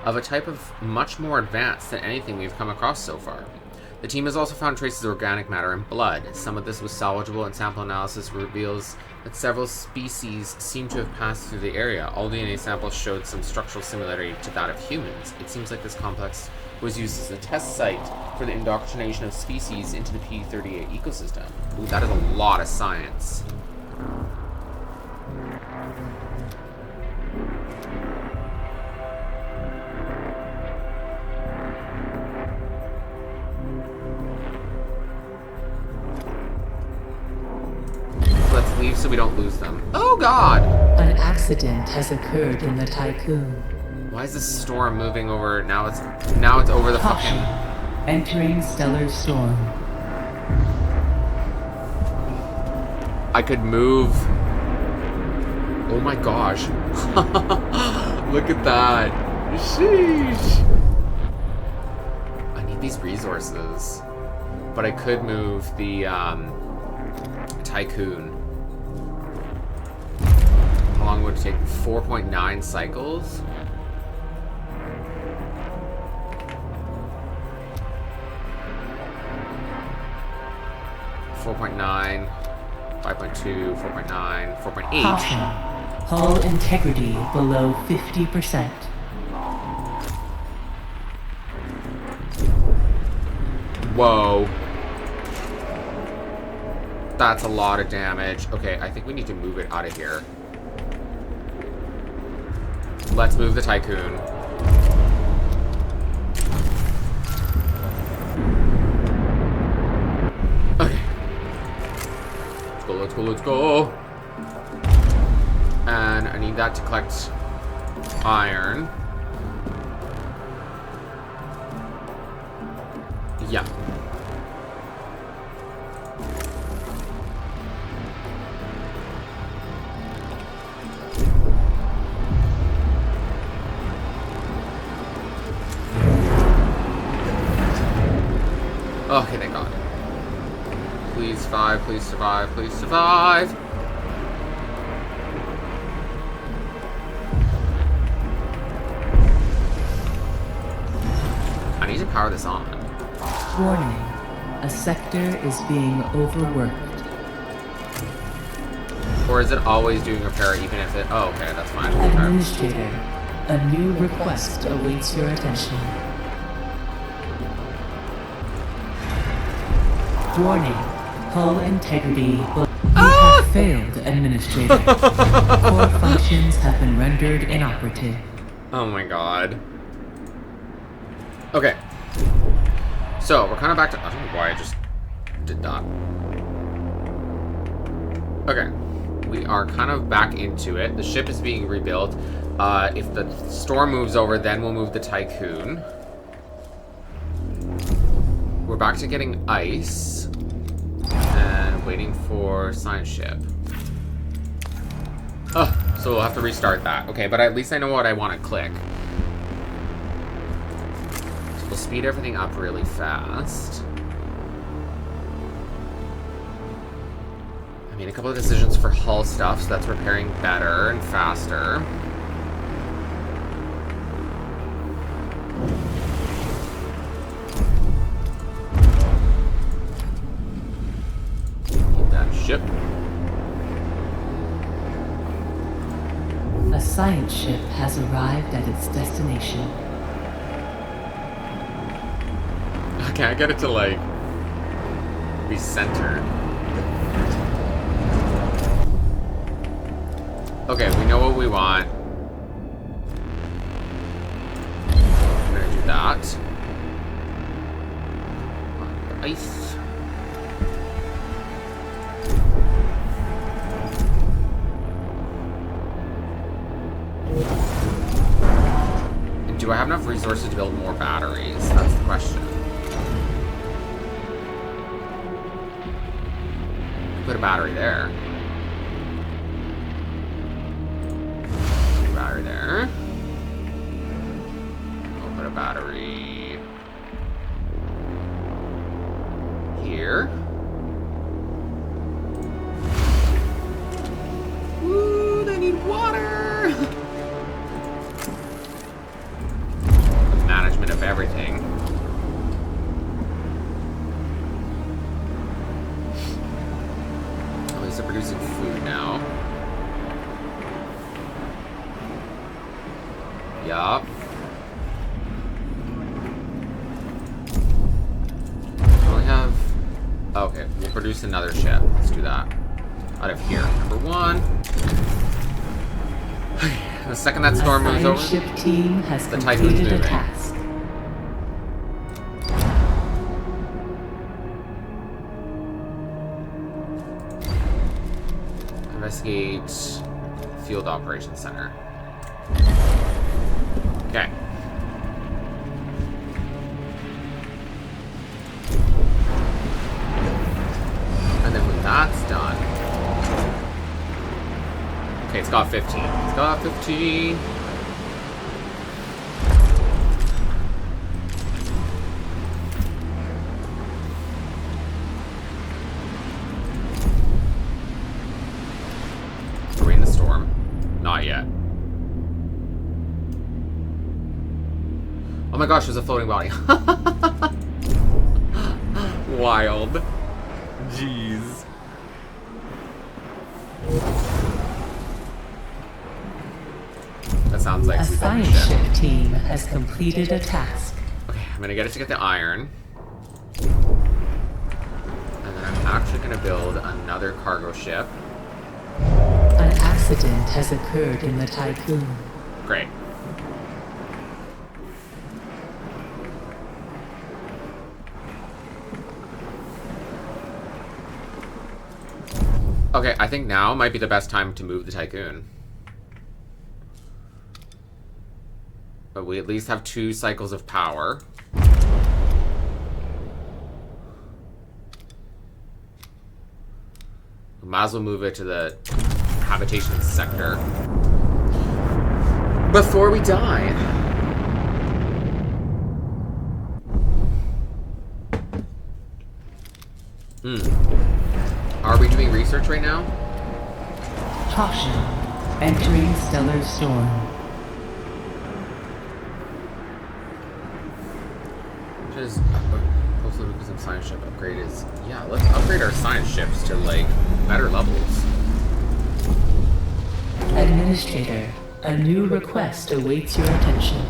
of a type of much more advanced than anything we've come across so far. The team has also found traces of organic matter in blood. Some of this was salvageable, and sample analysis reveals that several species seem to have passed through the area. All DNA samples showed some structural similarity to that of humans. It seems like this complex was used as a test site for the indoctrination of species into the P-38 ecosystem. Ooh, that is a lot of science. Let's leave so we don't lose them. Oh god! An accident has occurred in the Tycoon. Why is this storm moving over? Now it's over the Caution. fucking... Entering stellar storm. I could move... Oh my gosh. Look at that. Sheesh. I need these resources. But I could move the Tycoon. Hold long would it take? 4.9 cycles? .9, 5.2, 4.9, 4.8. Caution. Hull integrity below 50%. Whoa. That's a lot of damage. Okay, I think we need to move it out of here. Let's move the Tycoon. Okay. Let's go, let's go. And I need that to collect iron. Yeah. Okay, thank God. Please survive, please survive, please survive. I need to power this on. Warning. A sector is being overworked. Or is it always doing repair even if it... Oh, okay, that's fine. Administrator, a new request awaits your attention. Warning. Hull integrity. You have failed, Administrator. Core functions have been rendered inoperative. Oh my God. Okay. So, we're kind of back to... I don't know why I just did that. Okay. We are kind of back into it. The ship is being rebuilt. If the storm moves over, then we'll move the Tycoon. We're back to getting ice. And waiting for science ship. So we'll have to restart that. Okay, but at least I know what I want to click. So we'll speed everything up really fast. I made a couple of decisions for hull stuff, so that's repairing better and faster. Ship. A science ship has arrived at its destination. Okay, I get it to like be centered. Okay, we know what we want. I'm gonna do that. Ice. Do I have enough resources to build more batteries? That's the question. Put a battery there. Put a battery there. I'll put a battery here. Woo, they need water! Management of everything. At least they're producing food now. Yup. We only have... Okay, we'll produce another ship. Let's do that. Out of here. Number one. The second that storm moves over, ship team has the Tycoon's completed a moving. task. Investigate Field Operations Center. Okay. And then when that's done... Okay, it's got 15. It's got 15. Are we in the storm? Oh my gosh, there's a floating body. Wild. Jeez. That sounds like a science ship team has completed a task. Okay, I'm gonna get it to get the iron. And then I'm actually gonna build another cargo ship. An accident has occurred in the Tycoon. Great. Okay, I think now might be the best time to move the Tycoon. But we at least have 2 cycles of power. We might as well move it to the habitation sector before we die. Are we doing research right now? Caution. Entering stellar storm. Just hopefully because some science ship upgrade is let's upgrade our science ships to like better levels. Administrator, a new request awaits your attention.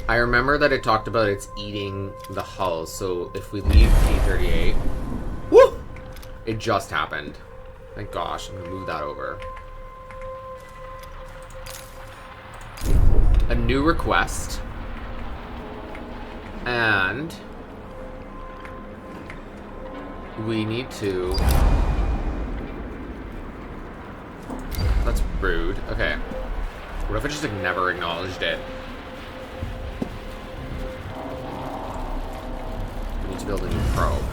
I remember that it talked about it's eating the hull, so if we leave P38, woo! It just happened. Thank gosh, I'm gonna move that over. A new request. And we need to... That's rude. Okay. What if I just like never acknowledged it? We need to build a new probe.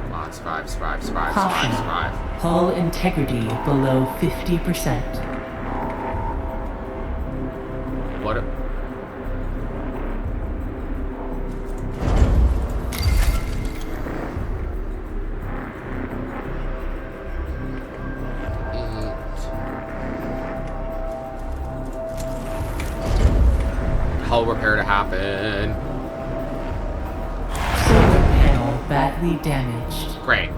Come on, survive. Hull integrity below 50%. What? Hull repair to happen. Solar panel badly damaged. Great.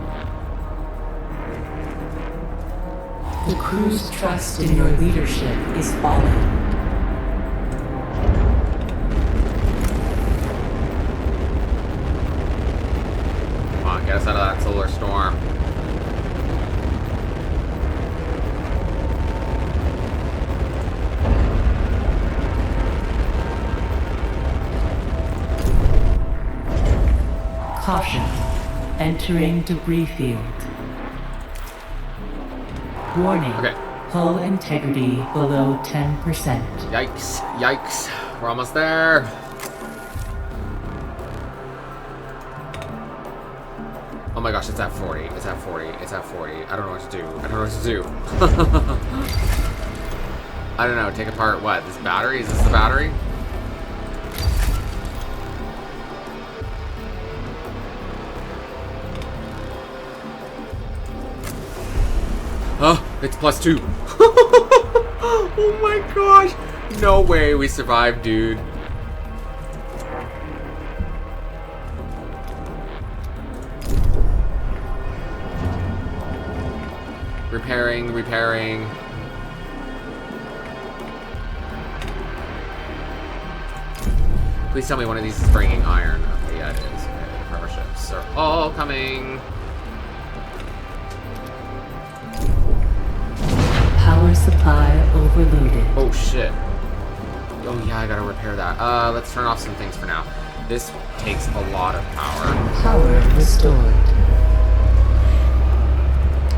The crew's trust in your leadership is falling. Come on, get us out of that solar storm. Caution. Entering debris field. Warning. Okay. Hull integrity below 10%. Yikes. We're almost there. Oh my gosh, it's at 40. It's at 40. I don't know what to do. I don't know. Take apart what? This battery? Is this the battery? Oh, it's +2. Oh my gosh. No way we survived, dude. Repairing. Please tell me one of these is bringing iron. Okay, yeah, it is. Okay, the power ships are all coming. Power supply overloaded. Oh shit. Oh yeah, I gotta repair that. Let's turn off some things for now. This takes a lot of power. Power restored.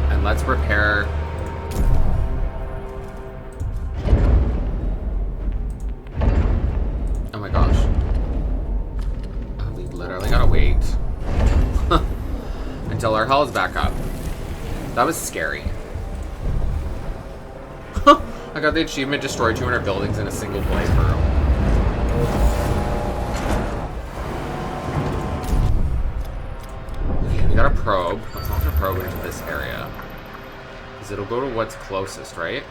And let's repair... Oh my gosh. Oh, we literally gotta wait. Until our hull is back up. That was scary. I got the achievement, destroy 200 buildings in a single playthrough. Okay, we got a probe. Let's launch a probe into this area. Because it'll go to what's closest, right?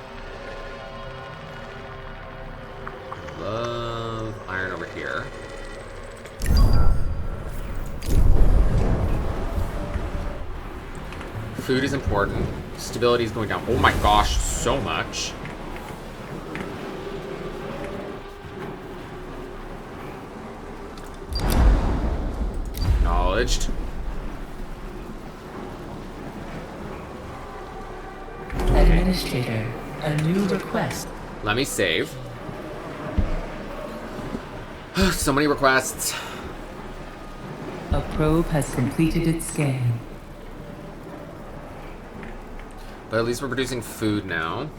love iron over here. Food is important. Stability is going down. Oh my gosh, so much. Acknowledged. Administrator, a new request. Let me save. So many requests. A probe has completed its scan. But at least we're producing food now.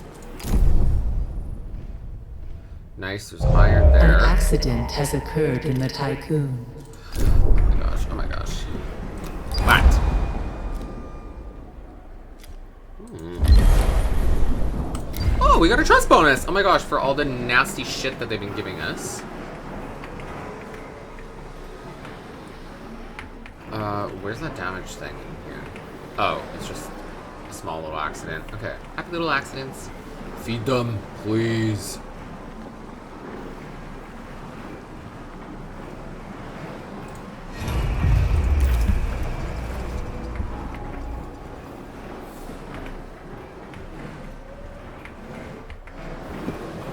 Nice, there's iron there. An accident has occurred in the Tycoon. Oh my gosh, oh my gosh. What? Oh, we got a trust bonus! Oh my gosh, for all the nasty shit that they've been giving us. Where's that damage thing in here? Oh, it's just a small little accident. Okay, happy little accidents. Feed them, please.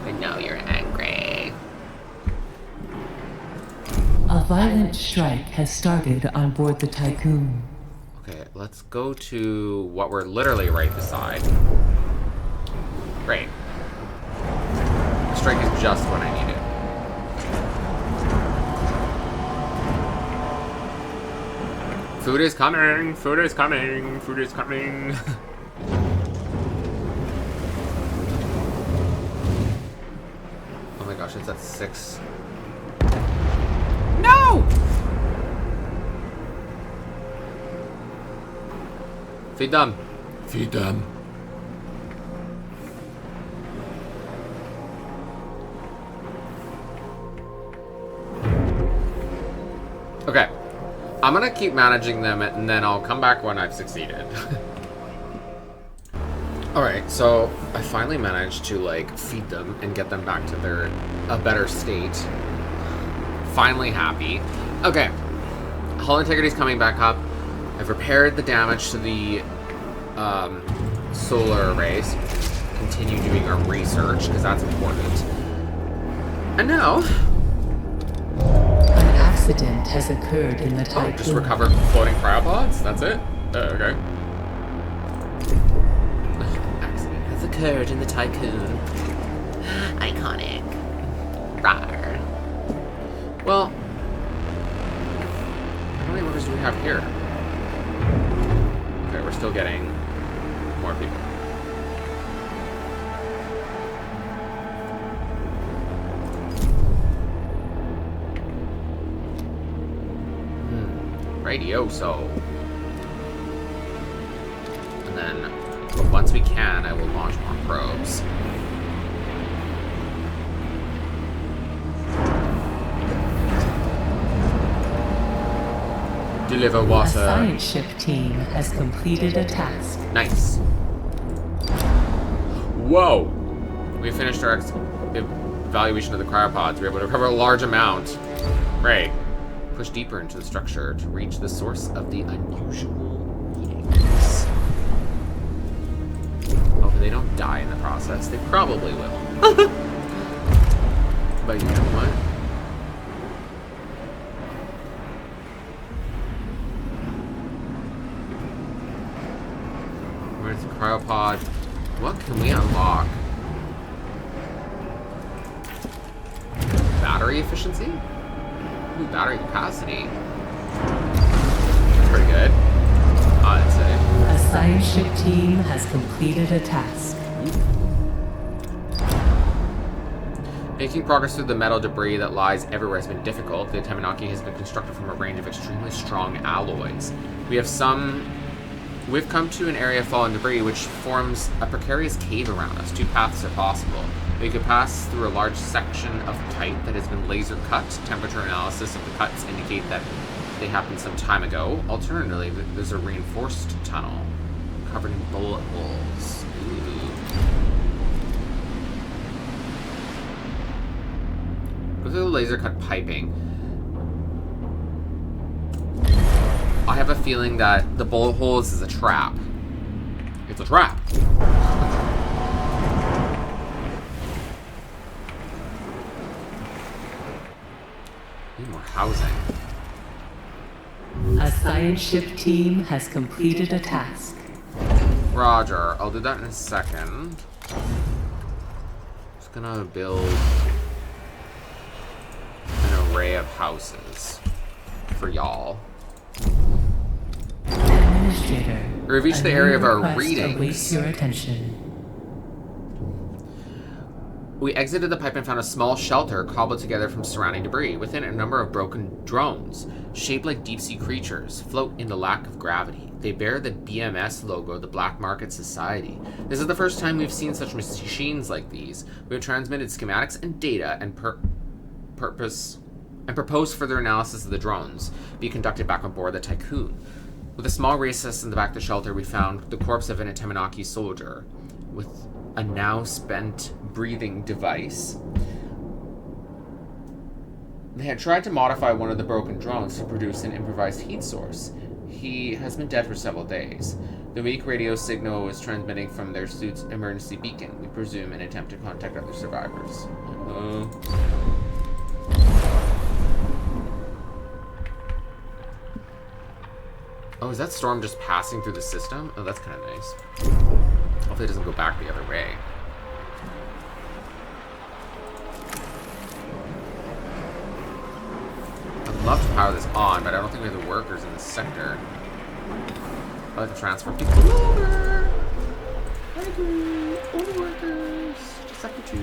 I know you're angry. A violent strike has started on board the Tycoon. Okay, let's go to what we're literally right beside. Great. The strike is just when I need it. Food is coming! Food is coming! Food is coming! Oh my gosh, it's at 6. No! Feed them. Feed them. Okay. I'm gonna keep managing them and then I'll come back when I've succeeded. Alright, so I finally managed to like feed them and get them back to a better state. Finally happy. Okay. Hull integrity's coming back up. I've repaired the damage to the solar arrays. Continue doing our research, because that's important. And now... An accident has occurred in the Tycoon. Oh, just recover floating cryopods? That's it? Okay. Accident has occurred in the Tycoon. Iconic. Rawr. Well... how many workers do we have here? Okay, we're still getting more people. Radioso. And then, once we can, I will launch more probes. Deliver water. A science ship team has completed a task. Nice. Whoa! We finished our evaluation of the cryopods. We were able to recover a large amount. Great. Push deeper into the structure to reach the source of the unusual readings. Oh, but they don't die in the process. They probably will. But you know what? Where's the cryopod? What can we unlock? Battery efficiency? Ooh, battery capacity. That's pretty good. I'd say. A science ship team has completed a task. Making progress through the metal debris that lies everywhere has been difficult. The Temenaki has been constructed from a range of extremely strong alloys. We've come to an area of fallen debris which forms a precarious cave around us. 2 paths are possible. We could pass through a large section of pipe that has been laser cut. Temperature analysis of the cuts indicate that they happened some time ago. Alternatively, there's a reinforced tunnel covered in bullet holes. Ooh. Go through the laser cut piping. I have a feeling that the bullet holes is a trap. It's a trap. Need more housing. A science ship team has completed a task. Roger. I'll do that in a second. Just gonna build an array of houses for y'all. Administrator. We've reached the area of our request readings. awaits your attention. We exited the pipe and found a small shelter cobbled together from surrounding debris. Within it, a number of broken drones, shaped like deep-sea creatures, float in the lack of gravity. They bear the BMS logo of the Black Market Society. This is the first time we've seen such machines like these. We have transmitted schematics and data and proposed further analysis of the drones be conducted back on board the Tycoon. With a small recess in the back of the shelter, we found the corpse of an Temenaki soldier with a now spent breathing device. They had tried to modify one of the broken drones to produce an improvised heat source. He has been dead for several days. The weak radio signal was transmitting from their suit's emergency beacon, we presume an attempt to contact other survivors. Oh, is that storm just passing through the system? Oh, that's kind of nice. Hopefully it doesn't go back the other way. I'd love to power this on, but I don't think we have the workers in this sector. I'd like to transfer people over. I agree. All the workers to sector 2.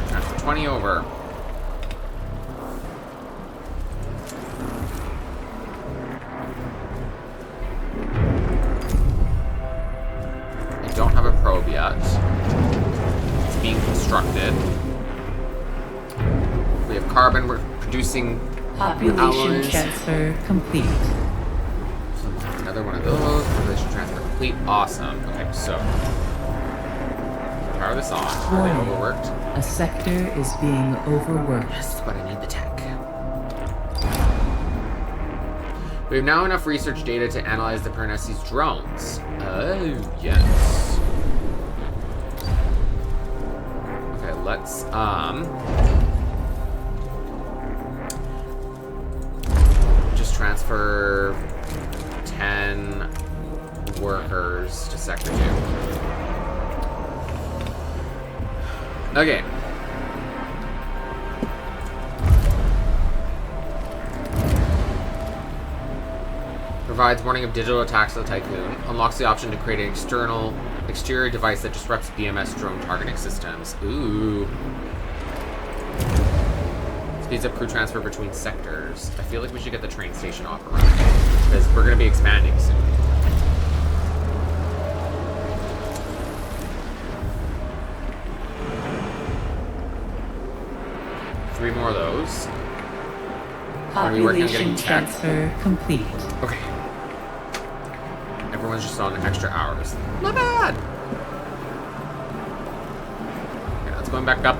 Transfer 20 over. Don't have a probe yet. It's being constructed. We have carbon. We're producing Population alloys. transfer complete. So another one of those. Population transfer complete. Awesome. Okay, so power this on. Are they overworked? A sector is being overworked. Yes, but I need the tech. We have now enough research data to analyze the Pernesi's drones. Oh, yes. Okay, let's, just transfer 10 workers to Sector 2. Okay. Provides warning of digital attacks to the Tycoon. Unlocks the option to create an exterior device that disrupts BMS drone targeting systems. Ooh. Speeds up crew transfer between sectors. I feel like we should get the train station off around because we're going to be expanding soon. Three more of those. Are we working on getting tech? Transfer complete. Okay. Everyone's just on extra hours. Not bad. Okay, let's go back up.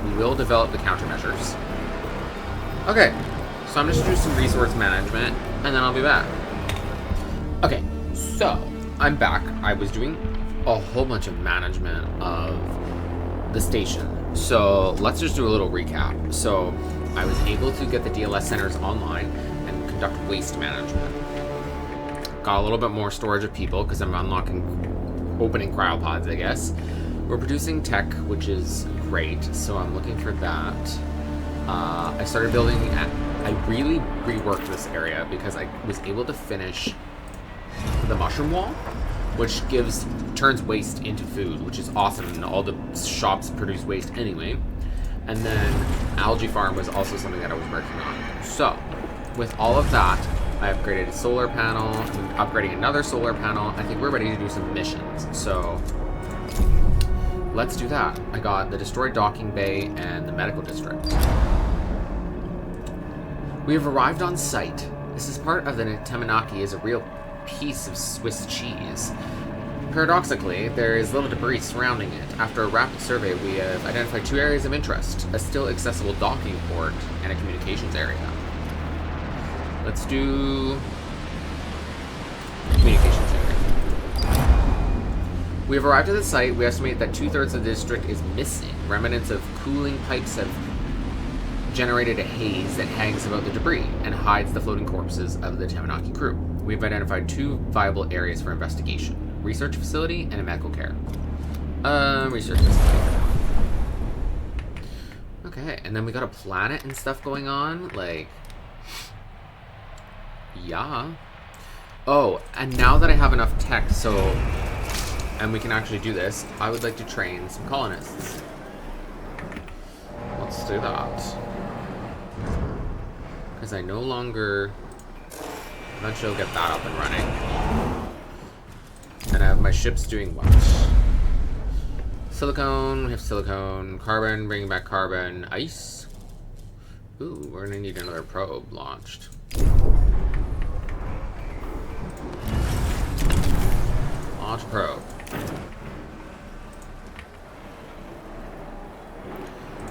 We will develop the countermeasures. Okay, so I'm just doing some resource management, and then I'll be back. Okay, so I'm back. I was doing a whole bunch of management of the station. So let's just do a little recap. So I was able to get the DLS centers online and conduct waste management. Got a little bit more storage of people because I'm opening cryopods, I guess. We're producing tech, which is great, so I'm looking for that. I started building I really reworked this area because I was able to finish the mushroom wall, which turns waste into food, which is awesome, and all the shops produce waste anyway. And then algae farm was also something that I was working on. So, with all of that, I upgraded a solar panel, I'm upgrading another solar panel. I think we're ready to do some missions. So, let's do that. I got the destroyed docking bay and the medical district. We have arrived on site. This is part of the Temenaki is a real piece of Swiss cheese. Paradoxically, there is little debris surrounding it. After a rapid survey, we have identified 2 areas of interest, a still accessible docking port and a communications area. Let's do communications area. We have arrived at the site. We estimate that 2/3 of the district is missing. Remnants of cooling pipes have generated a haze that hangs above the debris and hides the floating corpses of the Tamanaki crew. We've identified 2 viable areas for investigation. Research facility and a medical care. Research facility. Okay, and then we got a planet and stuff going on, like... Yeah. Oh, and now that I have enough tech, and we can actually do this, I would like to train some colonists. Let's do that. Because I no longer... Eventually I'll get that up and running. And I have my ships doing what? Silicone, we have silicone. Carbon, bringing back carbon. Ice. Ooh, we're gonna need another probe launched. Launch probe.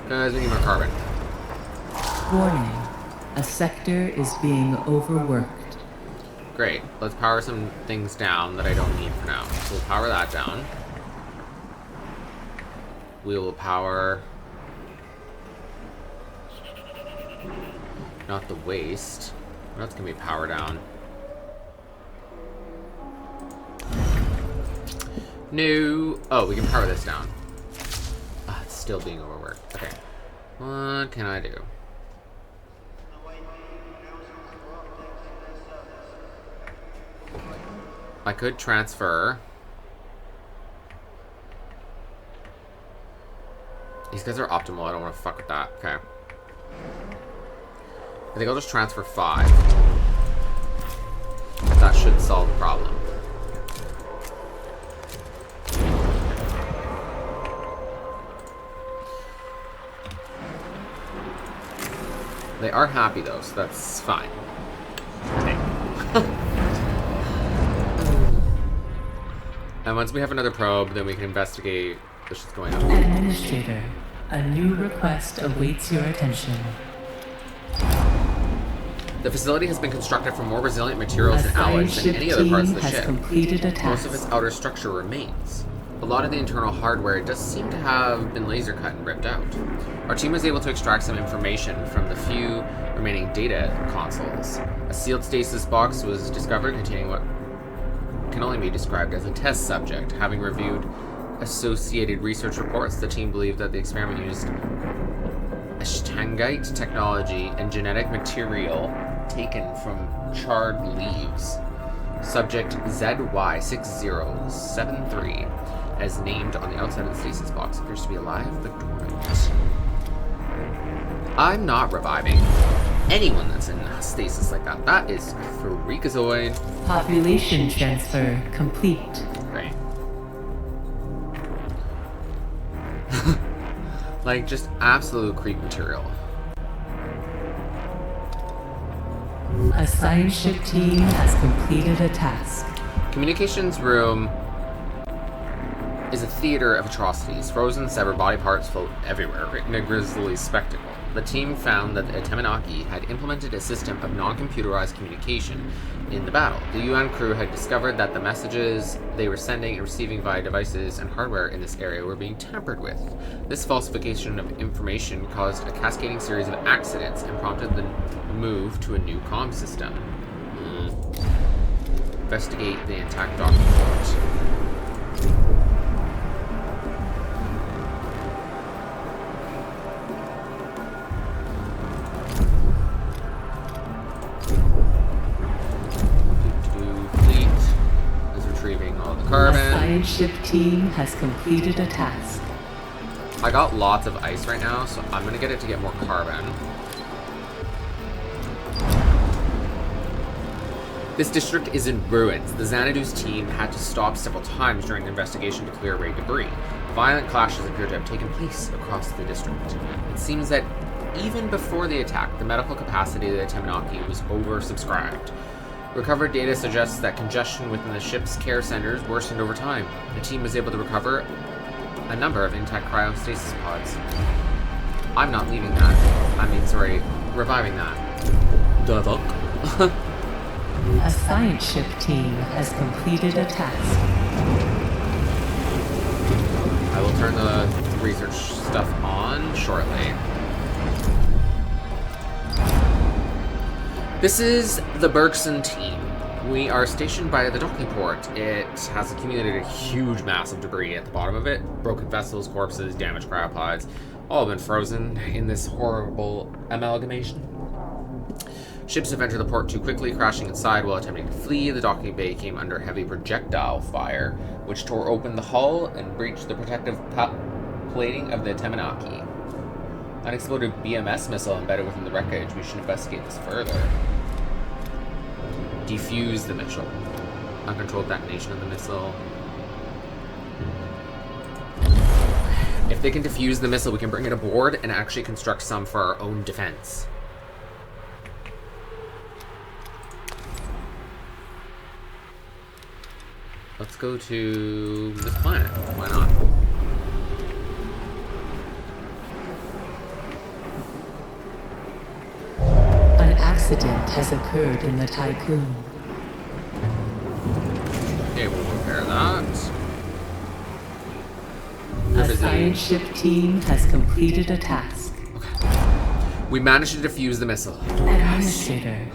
Guys, we need more carbon. Warning. A sector is being overworked. Great. Let's power some things down that I don't need for now. So we'll power that down. We will power... Not the waste. What else can we power down? No. Oh, we can power this down. Ah, it's still being overworked. Okay. What can I do? I could transfer. These guys are optimal. I don't want to fuck with that. Okay. I think I'll just transfer 5. That should solve the problem. They are happy though, so that's fine. Okay. And once we have another probe, then we can investigate the shit's going on. Administrator, a new request awaits your attention. The facility has been constructed from more resilient materials and alloys than any other parts of the ship. Most of its outer structure remains. A lot of the internal hardware does seem to have been laser cut and ripped out. Our team was able to extract some information from the few remaining data consoles. A sealed stasis box was discovered containing what can only be described as a test subject. Having reviewed associated research reports, the team believed that the experiment used Ashtangite technology and genetic material taken from charred leaves. Subject ZY6073, as named on the outside of the stasis box, appears to be alive but dormant. I'm not reviving anyone that's in stasis like that. That is freakazoid. Population transfer complete. Right. Like, just absolute creep material. A science ship team has completed a task. Communications room is a theater of atrocities. Frozen, severed body parts float everywhere in a grisly spectacle. The team found that the Tamanaki had implemented a system of non-computerized communication in the battle. The UN crew had discovered that the messages they were sending and receiving via devices and hardware in this area were being tampered with. This falsification of information caused a cascading series of accidents and prompted the move to a new comm system. Investigate the intact document. Carbon. The science ship team has completed a task. I got lots of ice right now, so I'm gonna get it to get more carbon. This district is in ruins. The Xanadu's team had to stop several times during the investigation to clear away debris. Violent clashes appear to have taken place across the district. It seems that even before the attack, the medical capacity of the Tamanaki was oversubscribed. Recovered data suggests that congestion within the ship's care centers worsened over time. The team was able to recover a number of intact cryostasis pods. I'm not leaving that. Reviving that. The fuck? A science ship team has completed a task. I will turn the research stuff on shortly. This is the Bergson team. We are stationed by the docking port. It has accumulated a huge mass of debris at the bottom of it. Broken vessels, corpses, damaged cryopods, all have been frozen in this horrible amalgamation. Ships have entered the port too quickly, crashing inside while attempting to flee. The docking bay came under heavy projectile fire, which tore open the hull and breached the protective plating of the Temenaki. Unexploded BMS missile embedded within the wreckage. We should investigate this further. Defuse the missile. Uncontrolled detonation of the missile. If they can defuse the missile, we can bring it aboard and actually construct some for our own defense. Let's go to this planet. Why not? An accident has occurred in the Tycoon. Okay, we'll repair that. A science ship team has completed a task. Okay. We managed to defuse the missile. Administrator,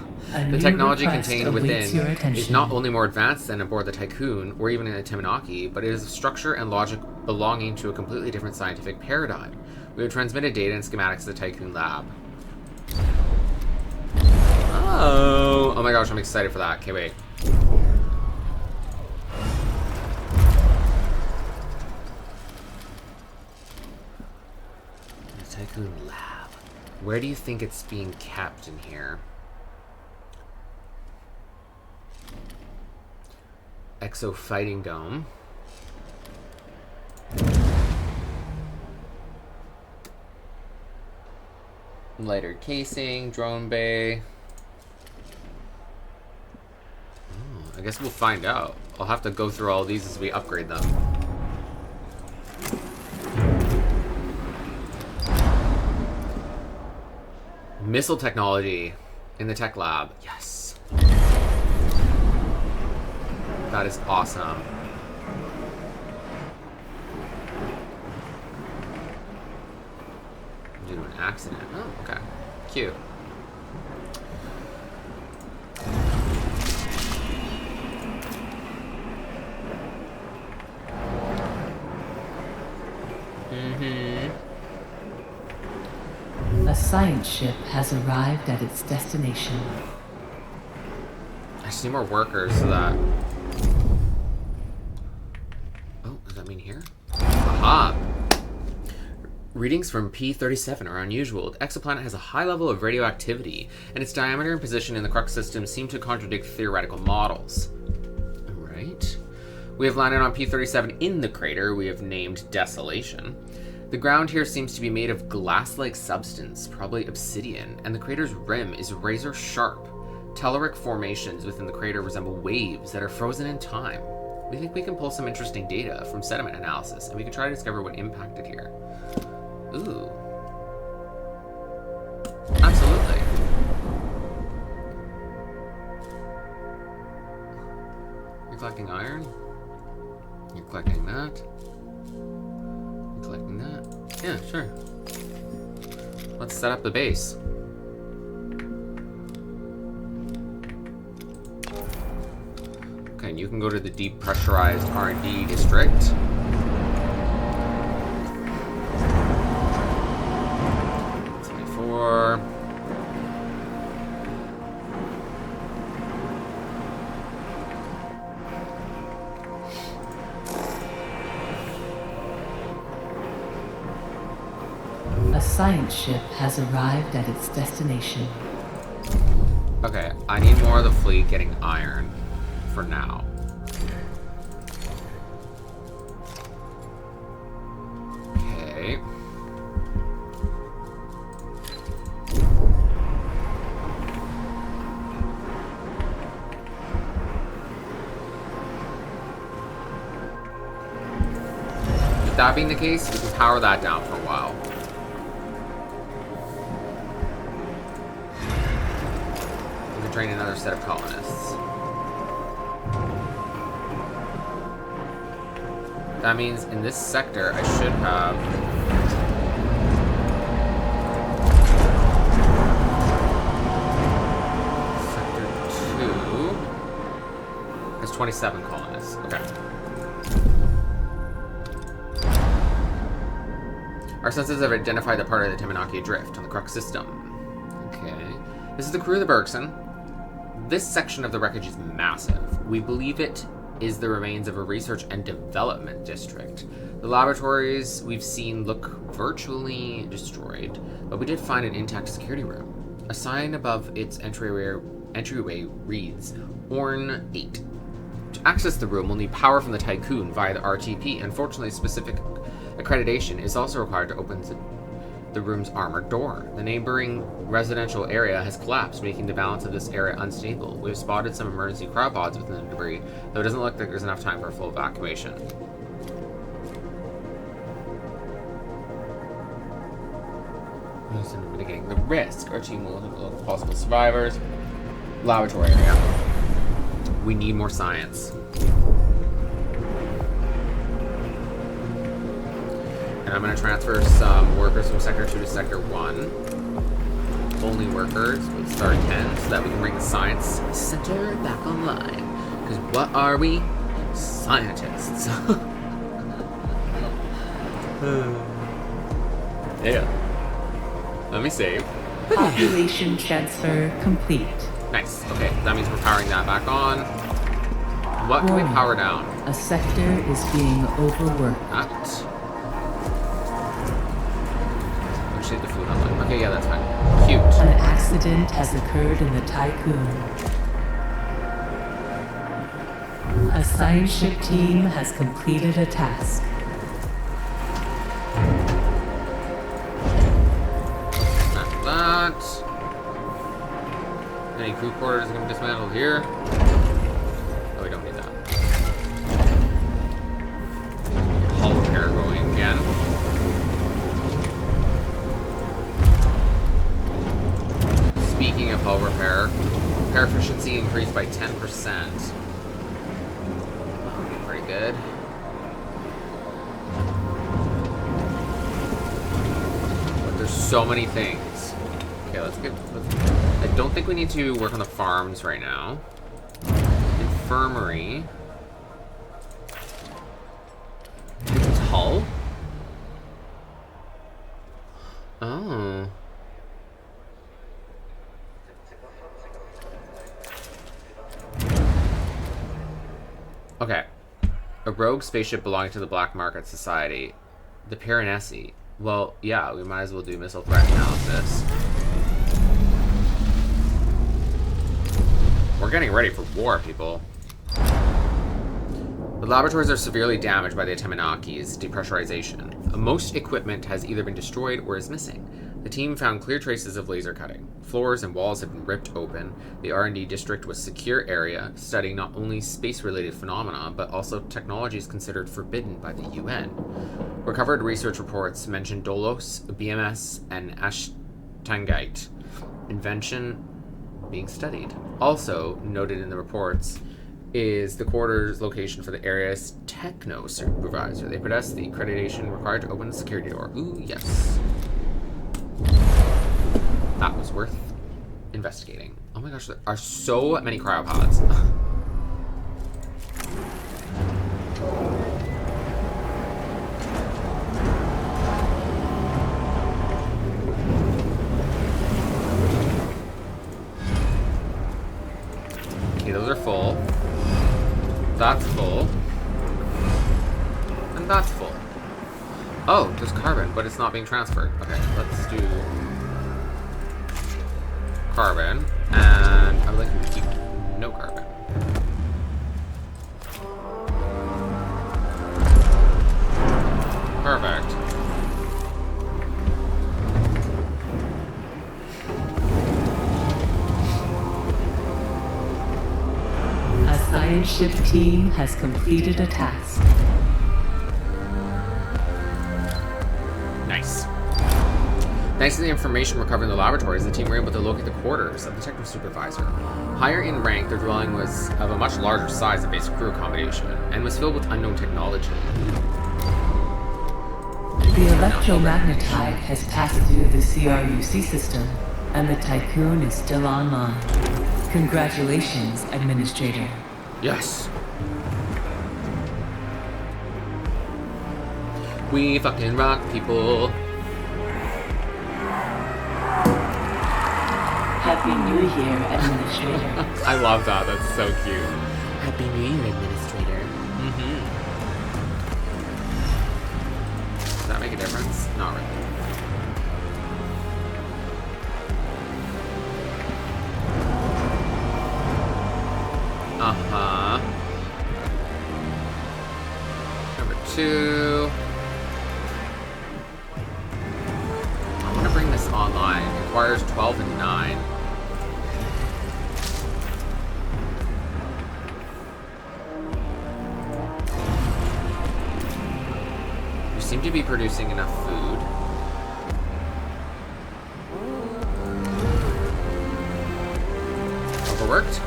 the technology contained within is not only more advanced than aboard the Tycoon, or even in the Temenaki, but it is a structure and logic belonging to a completely different scientific paradigm. We have transmitted data and schematics to the Tycoon lab. Oh my gosh, I'm excited for that. Okay, wait. The Tycoon lab. Where do you think it's being kept in here? Exo fighting dome. Lighter casing, drone bay. I guess we'll find out. I'll have to go through all these as we upgrade them. Missile technology in the tech lab. Yes. That is awesome. Due to an accident. Oh, okay. Cute. A science ship has arrived at its destination. I just need more workers so that... Oh, does that mean here? Aha! Readings from P-37 are unusual. The exoplanet has a high level of radioactivity, and its diameter and position in the crux system seem to contradict theoretical models. Alright. We have landed on P-37 in the crater we have named Desolation. The ground here seems to be made of glass-like substance, probably obsidian, and the crater's rim is razor sharp. Telluric formations within the crater resemble waves that are frozen in time. We think we can pull some interesting data from sediment analysis, and we can try to discover what impacted here. Ooh. Absolutely. You're collecting iron? You're collecting that? You're collecting that? Yeah, sure. Let's set up the base. Okay, and you can go to the deep pressurized R&D district. A science ship has arrived at its destination. Okay, I need more of the fleet getting iron for now. Okay. That being the case, we can power that down for a while. We can train another set of colonists. That means in this sector, I should have... Sector 2 has 27 colonists. Okay. Our sensors have identified the part of the Temenaki Drift on the Crux system. Okay. This is the crew of the Bergson. This section of the wreckage is massive. We believe it is the remains of a research and development district. The laboratories we've seen look virtually destroyed, but we did find an intact security room. A sign above its entryway reads, Orn 8. To access the room, we'll need power from the Tycoon via the RTP. Unfortunately, specific accreditation is also required to open the room's armored door. The neighboring residential area has collapsed, making the balance of this area unstable. We've spotted some emergency cryopods within the debris, though it doesn't look like there's enough time for a full evacuation. Mitigating the risk. Our team will look at possible survivors. Laboratory area. We need more science. And I'm going to transfer some workers from Sector 2 to Sector 1. Only workers with start 10 so that we can bring the Science Center back online. Because what are we? Scientists. Yeah. Let me save. Population transfer complete. Nice. Okay, that means we're powering that back on. What can we power down? A sector is being overworked. Shade the food online. Okay, yeah, that's fine. Cute. An accident has occurred in the Tycoon. A science ship team has completed a task. Not that. Any crew quarters going to be dismantled here? Oh, we don't need that. Hull repair going again. Speaking of hull repair efficiency increased by 10%. Pretty good. But there's so many things. Okay, let's I don't think we need to work on the farms right now. Infirmary. It's hull? Oh. Okay. A rogue spaceship belonging to the Black Market Society. The Piranesi. Well, yeah, we might as well do missile threat analysis. We're getting ready for war, people. The laboratories are severely damaged by the Temenaki's depressurization. Most equipment has either been destroyed or is missing. The team found clear traces of laser cutting. Floors and walls have been ripped open. The R&D district was a secure area, studying not only space-related phenomena, but also technologies considered forbidden by the UN. Recovered research reports mention DOLOS, BMS, and Ashtangite invention being studied. Also noted in the reports is the quarters location for the area's techno supervisor. They possess the accreditation required to open the security door. Ooh, yes. That was worth investigating. Oh my gosh, there are so many cryopods. Okay, those are full. That's full. And that's full. Oh, there's carbon, but it's not being transferred. Okay, let's do carbon, and I would like to keep no carbon. Perfect. A science ship team has completed a task. Nice. Thanks to the information recovered in the laboratories, the team were able to locate the quarters of the technical supervisor. Higher in rank, their dwelling was of a much larger size than basic crew accommodation, and was filled with unknown technology. The electromagnetite has passed through the CRUC system, and the Tycoon is still online. Congratulations, Administrator. Yes. We fucking rock, people. Happy New Year, Administrator. I love that. That's so cute. Happy New Year, Administrator. Mm-hmm. Does that make a difference? Not really. Uh-huh. Number 2. I want to bring this online. It requires 12 and 9. We seem to be producing enough food. Overworked?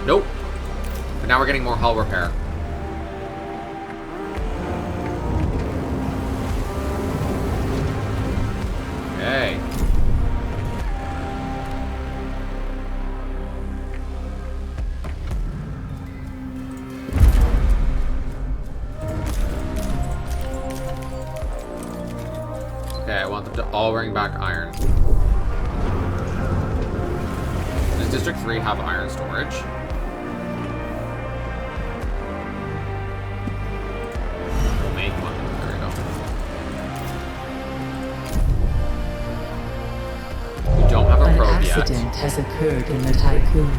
Nope. But now we're getting more hull repair. Okay. Okay, I want them to all bring back iron. Does District 3 have iron storage? We'll make one. There we go. We don't have a probe yet. An accident has occurred in the Tycoon.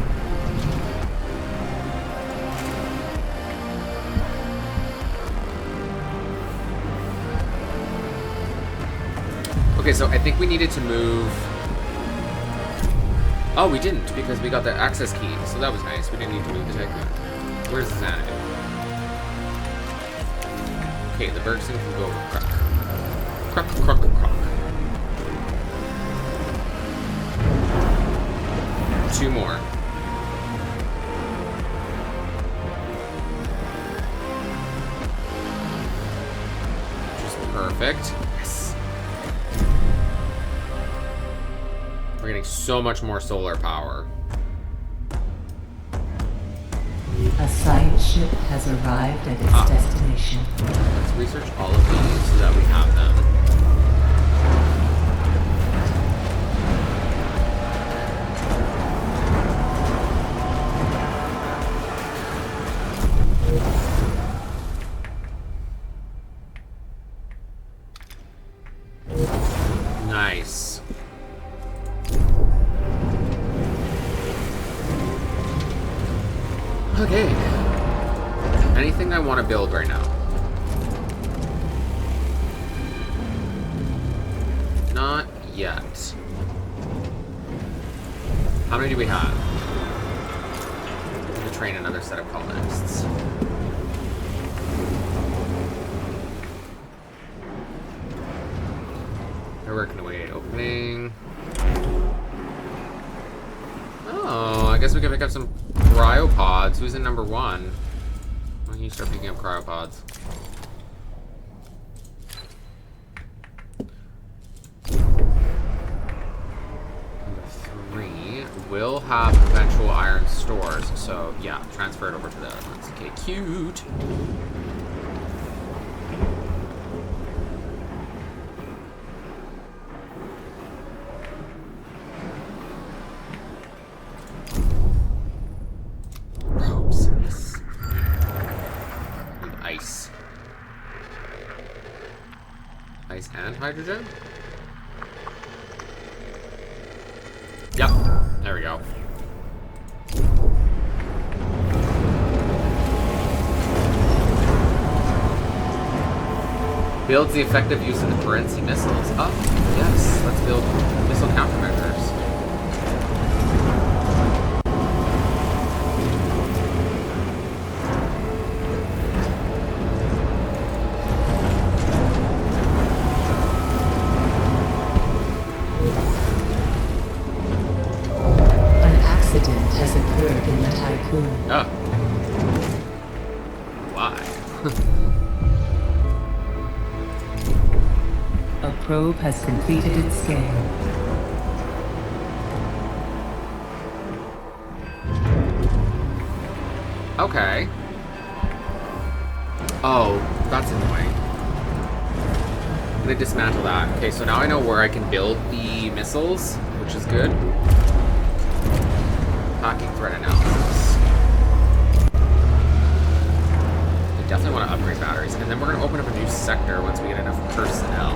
Okay, so I think we needed to move... Oh, we didn't, because we got the access key, so that was nice. We didn't need to move the Tycoon. Where's the Xanadu? Okay, the Bergson can go over Kruk. Kruk, Kruk, Kruk. 2 more. Which is perfect. Yes. We're getting so much more solar power. A science ship has arrived at its destination. Let's research all of these so that we have them. Nice. Okay. Anything I want to build right now? Not yet. How many do we have? We need to train another set of colonists. They're working away at opening. Oh, I guess we could pick up some cryopods. Who's in number 1? Why don't you start picking up cryopods? Number 3 will have eventual iron stores, so yeah, transfer it over to the other ones. Okay, cute. And hydrogen? Yep, there we go. Builds the effective use of the Ferenzi missiles. Oh, yes, let's build missile countermeasures. A probe has completed its scan. Okay. Oh, that's annoying. I'm gonna dismantle that. Okay, so now I know where I can build the missiles, which is good. Hacking threat analysis. I definitely want to upgrade batteries. And then we're gonna open up a new sector once we get enough personnel.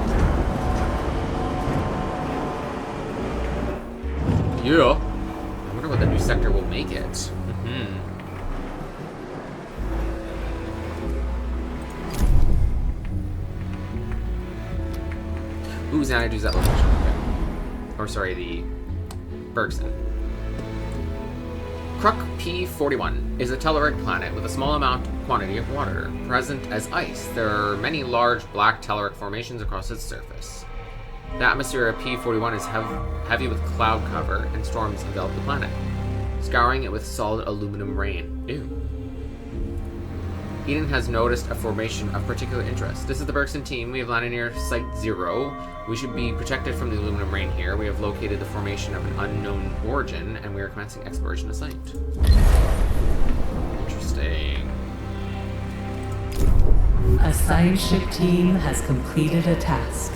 Yeah. I wonder what the new sector will make it. Ooh, Xanadu's that location. Okay. Or sorry, the Bergson. Kruk P41 is a telluric planet with a small quantity of water. Present as ice, there are many large black telluric formations across its surface. The atmosphere of P41 is heavy with cloud cover, and storms envelop the planet, scouring it with solid aluminum rain. Ew. Eden has noticed a formation of particular interest. This is the Bergson team. We have landed near Site 0. We should be protected from the aluminum rain here. We have located the formation of an unknown origin, and we are commencing exploration of site. Interesting. A science ship team has completed a task.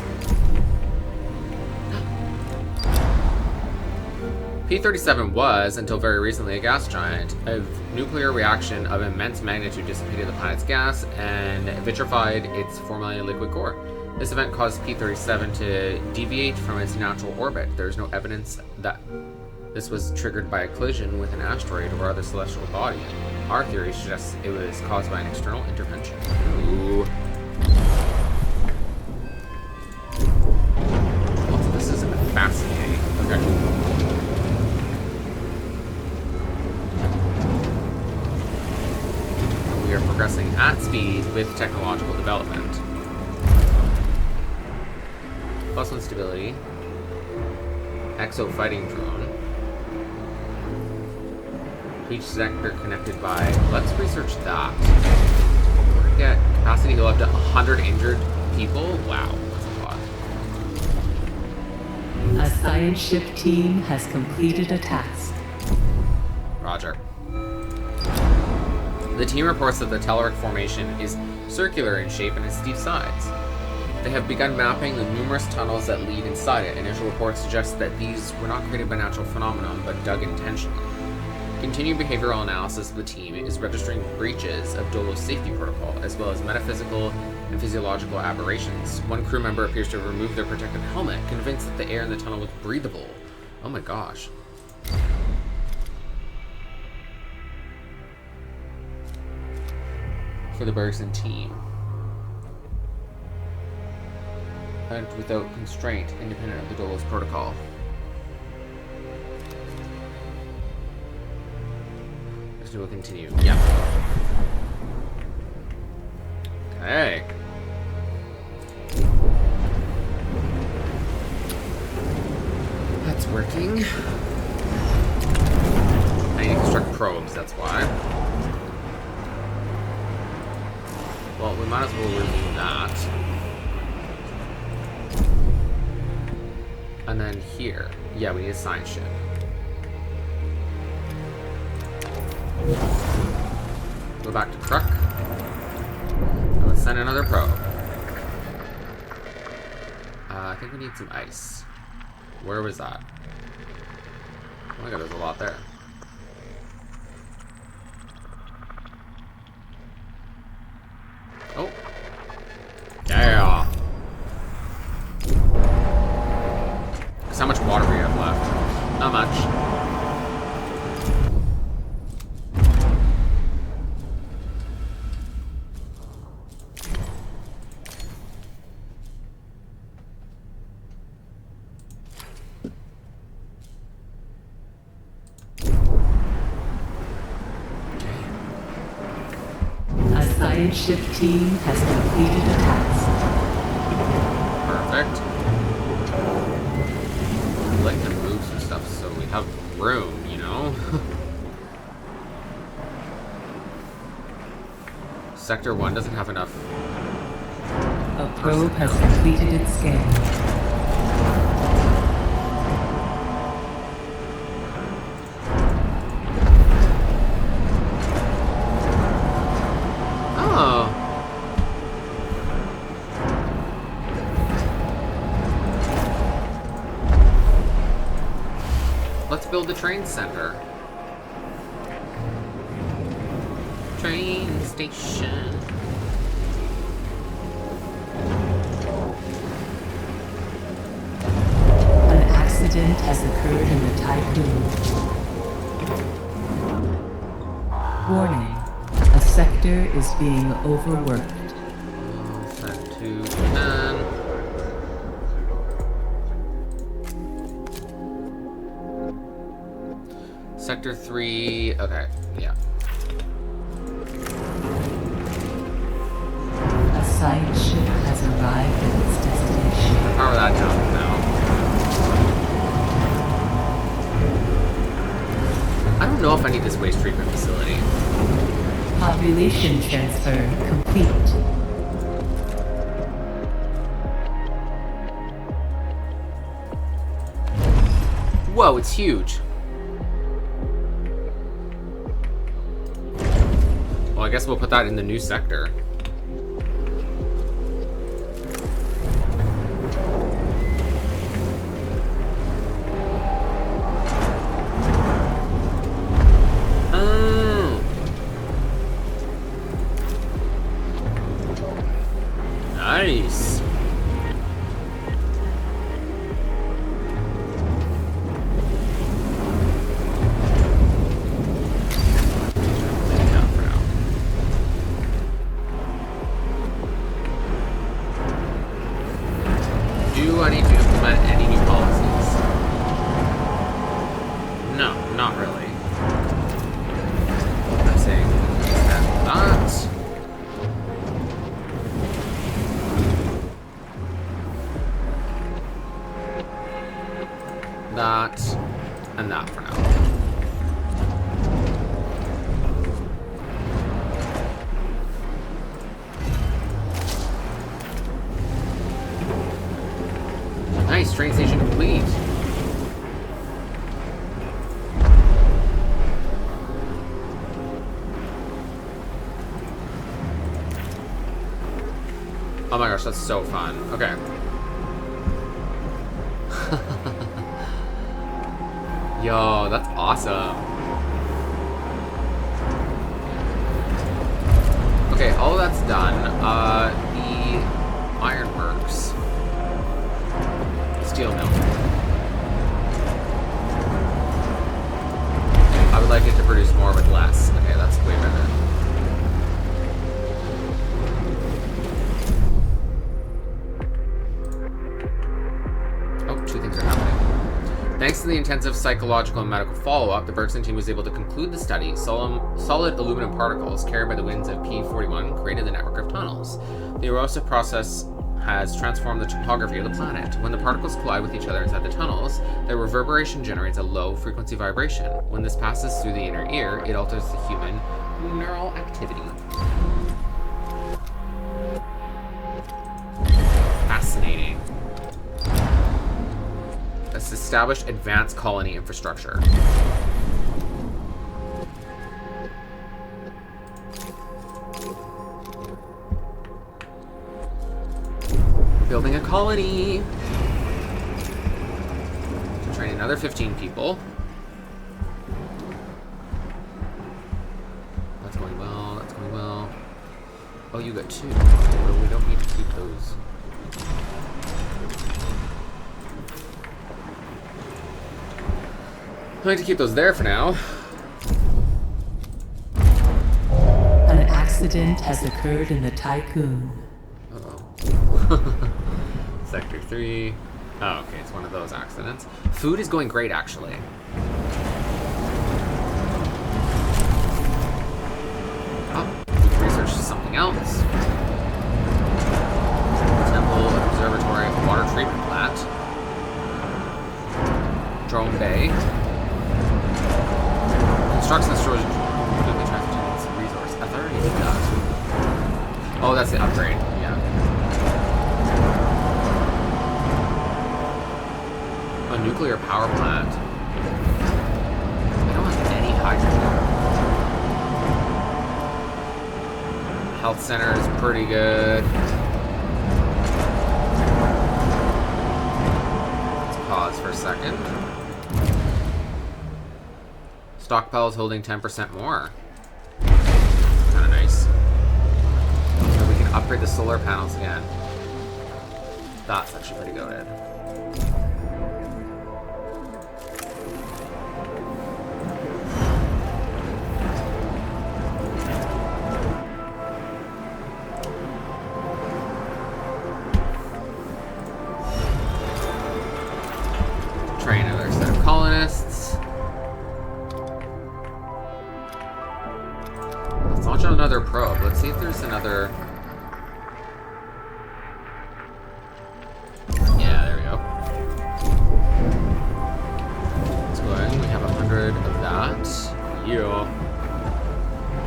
P-37 was, until very recently, a gas giant. A nuclear reaction of immense magnitude dissipated the planet's gas and vitrified its formerly liquid core. This event caused P-37 to deviate from its natural orbit. There is no evidence that this was triggered by a collision with an asteroid or other celestial body. Our theory suggests it was caused by an external intervention. Ooh. Also, this is fascinating. Okay. We are progressing at speed with technological development. +1 stability. Exo fighting drone. Each sector connected by. Let's research that. We're gonna get capacity heal up to 100 injured people. Wow, that's a lot. A science ship team has completed a task. Roger. The team reports that the telluric formation is circular in shape and has steep sides. They have begun mapping the numerous tunnels that lead inside it. Initial reports suggest that these were not created by natural phenomenon, but dug intentionally. Continued behavioral analysis of the team is registering breaches of DOLOS safety protocol, as well as metaphysical and physiological aberrations. One crew member appears to have removed their protective helmet, convinced that the air in the tunnel was breathable. Oh my gosh. For the Bergson team. And without constraint, independent of the DOLOS protocol. This will continue. Yeah. Okay. That's working. I need to construct probes, that's why. Well, we might as well remove that. And then here. Yeah, we need a science ship. Go back to Kruk. And let's send another probe. I think we need some ice. Where was that? Oh my god, there's a lot there. Oh. Yeah. How much water we have left? Not much. A science ship team has completed a task. Perfect. I'd like to move some stuff so we have room, you know? Sector 1 doesn't have enough. A probe has completed its scan. Oh. Let's build a train center. Train station. An accident has occurred in the Tycoon. Warning. A sector is being overworked. Set to 10. Sector 3. Okay, yeah. A side ship has arrived at its destination. Power that down now. I don't know if I need this waste treatment facility. Population transfer complete. Whoa, it's huge. Well, I guess we'll put that in the new sector. Oh. Nice. Do I need to implement any new policies? No, not really. I'm saying that. That and that for now. Nice, train station complete. Oh my gosh, that's so fun. Okay. Yo, that's awesome. Okay, all that's done. The ironworks. Steel mill. I would like it to produce more with less. Okay, that's way better. Oh, two things are happening. Thanks to the intensive psychological and medical follow-up, the Bergson team was able to conclude the study. Solid aluminum particles carried by the winds of P41 created the network of tunnels. The erosive process has transformed the topography of the planet. When the particles collide with each other inside the tunnels, their reverberation generates a low-frequency vibration. When this passes through the inner ear, it alters the human neural activity. Fascinating. Let's establish advanced colony infrastructure. Building a colony. Train another 15 people. That's going well, that's going well. Oh, you got 2. Well, we don't need to keep those. I like to keep those there for now. An accident has occurred in the Tycoon. Uh-oh. Sector 3. Oh, okay, it's one of those accidents. Food is going great, actually. Oh, we can research something else. Temple, observatory, water treatment plant. Drone bay. Constructs and storage completely transportation resource. I thought I already did that. Oh, that's the upgrade. Yeah. A nuclear power plant. I don't have any hydrogen. Health center is pretty good. Let's pause for a second. Stockpile is holding 10% more. Kind of nice. So we can upgrade the solar panels again. That's actually pretty goated. Train another set of colonists. Let's launch on another probe. Let's see if there's another. Yeah, there we go. Let's go ahead. We have 100 of that. Yeah.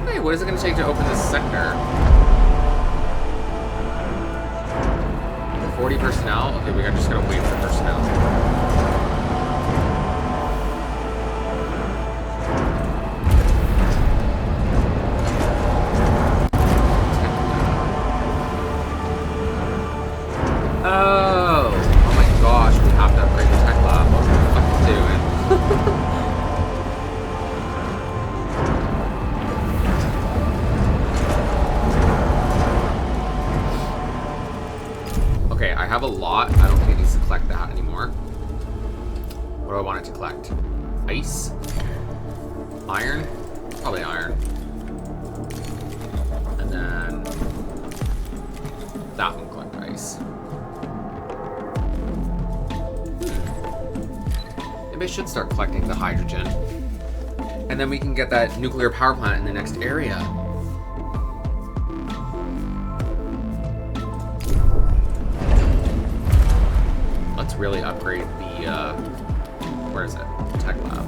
Hey, what is it going to take to open this sector? 40 personnel? Okay, we are just going to wait for personnel. Oh my gosh, we have to upgrade the tech lab. What are we fucking doing? Okay, I have a lot. I don't think it needs to collect that anymore. What do I want it to collect? Ice? Iron? Probably iron. And then that one collect ice. Maybe I should start collecting the hydrogen. And then we can get that nuclear power plant in the next area. Let's really upgrade the, where is it? Tech lab.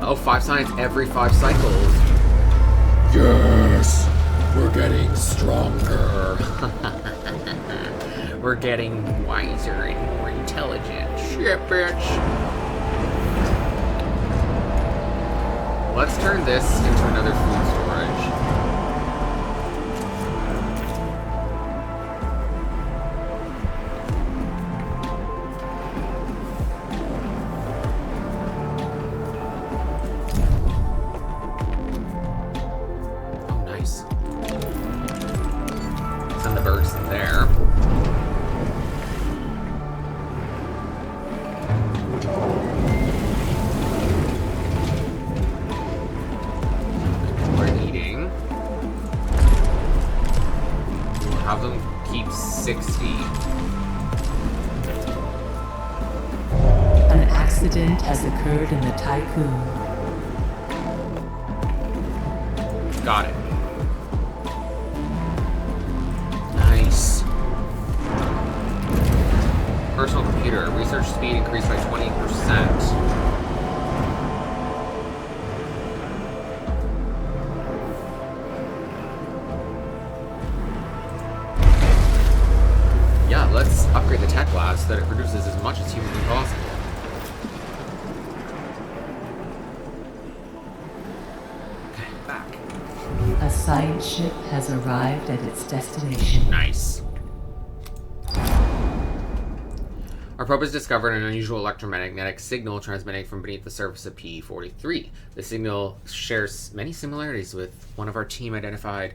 Oh, 5 science every 5 cycles. Yes! We're getting stronger. We're getting wiser and more intelligent. Shit, bitch. Let's turn this into another food storage. Oh, nice. Send the birds in there. Have them keep 60. An accident has occurred in the Tycoon. Got it. Nice. Personal computer. Research speed increased by 20%. Let's upgrade the tech lab so that it produces as much as humanly possible. Okay, back. A science ship has arrived at its destination. Nice. Our probe has discovered an unusual electromagnetic signal transmitting from beneath the surface of P-43. The signal shares many similarities with one of our team identified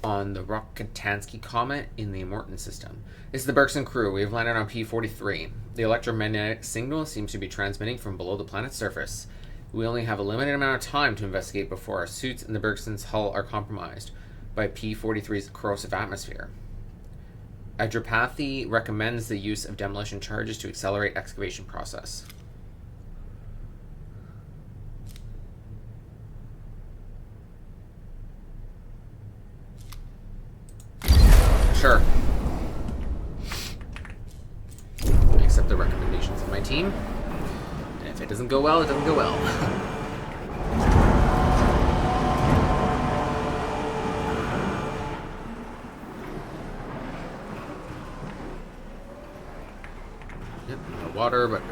on the Rokitansky comet in the Morton system. This is the Bergson crew. We have landed on P-43. The electromagnetic signal seems to be transmitting from below the planet's surface. We only have a limited amount of time to investigate before our suits and the Bergson's hull are compromised by P-43's corrosive atmosphere. Adropathy recommends the use of demolition charges to accelerate excavation process. Sure. I accept the recommendations of my team. And if it doesn't go well, it doesn't go well. water, but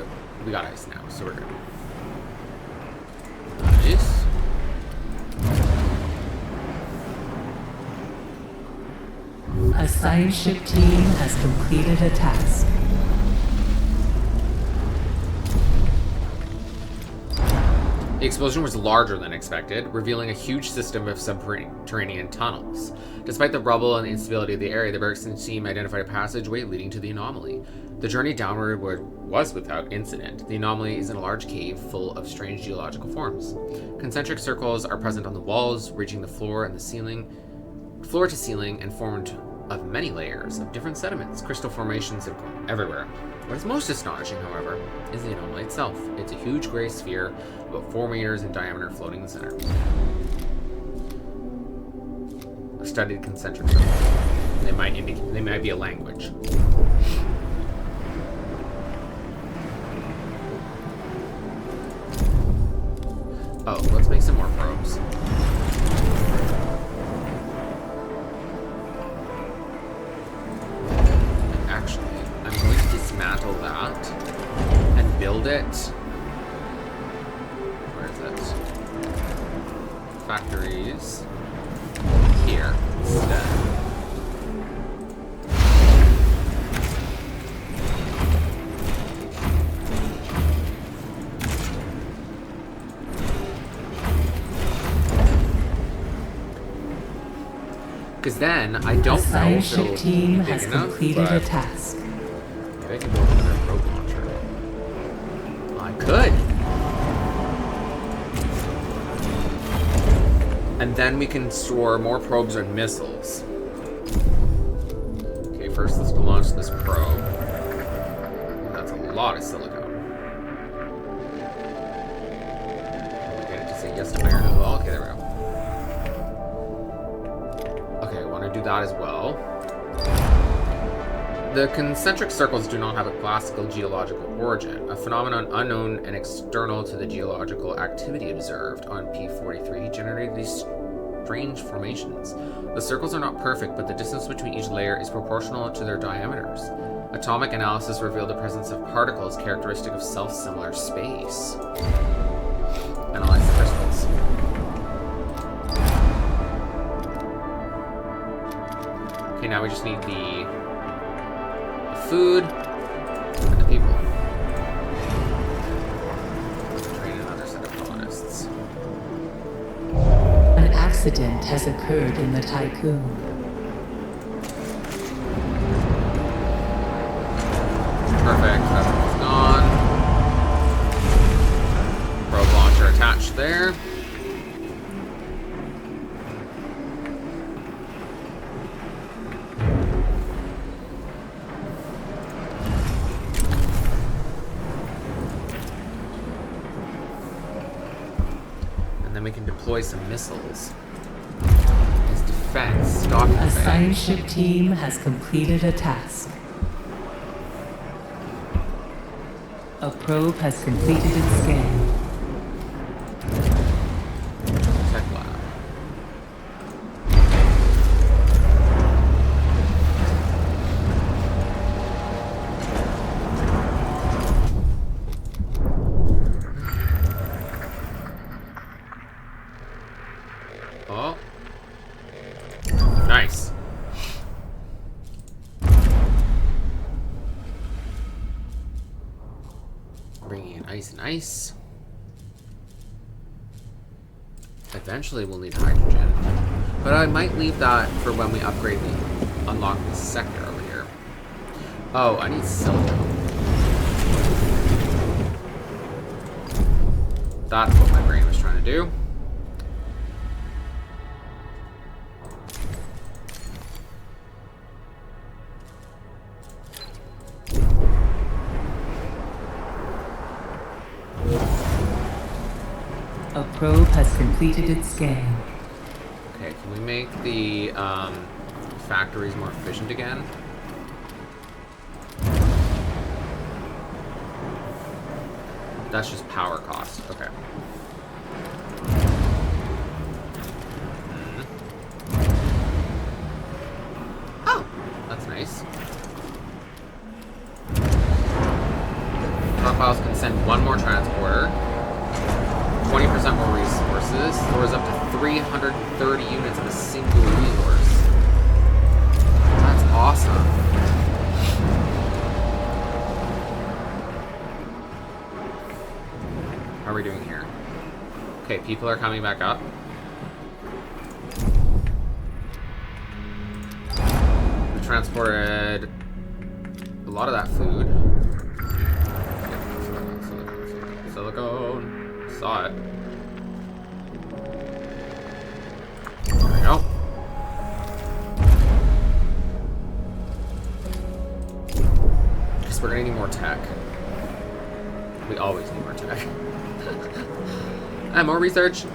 we got ice now, so we're good. Nice. A science ship team has completed a task. The explosion was larger than expected, revealing a huge system of subterranean tunnels. Despite the rubble and the instability of the area, the Bergson team identified a passageway leading to the anomaly. The journey downward was without incident. The anomaly is in a large cave full of strange geological forms. Concentric circles are present on the walls, reaching the floor to ceiling, and formed of many layers of different sediments. Crystal formations have grown everywhere. What is most astonishing, however, is the anomaly itself. It's a huge gray sphere, about 4 meters in diameter, floating in the center. A studied concentric circle. They might be a language. Oh, let's make some more probes. Actually, I'm going to dismantle that and build it. Where is it? Factories. Here instead. Because then I don't know if it'll team be big has enough, completed a but task. maybe I can build another probe launcher. I could. And then we can store more probes and missiles. Okay, first let's launch this probe. That's a lot of silicone. Get it to say yes to iron as well. Okay, there we go. Okay, I want to do that as well. The concentric circles do not have a classical geological origin, a phenomenon unknown and external to the geological activity observed on P43 generated these strange formations. The circles are not perfect, but the distance between each layer is proportional to their diameters. Atomic analysis revealed the presence of particles characteristic of self-similar space. Analyze the crystals. Okay, now we just need the food and the people. Train another set of colonists. An accident has occurred in the Tycoon. Perfect, that one's gone. Probe launcher attached there. We can deploy some missiles. As defense, stock A defense. science ship team has completed a task. A probe has completed its scan. Tech lab. Oh. Nice. Bringing in ice and ice. Eventually we'll need hydrogen. But I might leave that for when we upgrade unlock this sector over here. Oh, I need silicone. That's what my brain was trying to do. A probe has completed its scan. Okay, can we make the factories more efficient again? That's just power cost. Okay. Oh, that's nice. one more transporter, 20% more resources, stores up to 330 units of a single resource. That's awesome. How are we doing here? Okay, people are coming back up. We transported a lot of that food. Silicone. Saw it. There we go. Guess we're gonna need more tech. We always need more tech. And more research.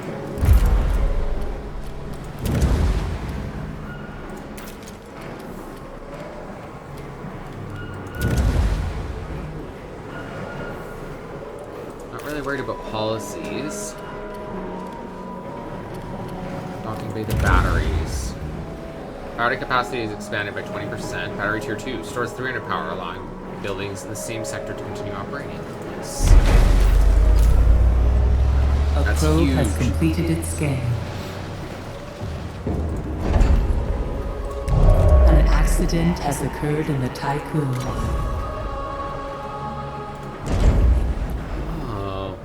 Not really worried about policies. Docking bay, the batteries. Battery capacity is expanded by 20%. Battery tier 2 stores 300 power, allowing buildings in the same sector to continue operating. Yes. A probe has completed its scan. An accident has occurred in the Tycoon. Oh.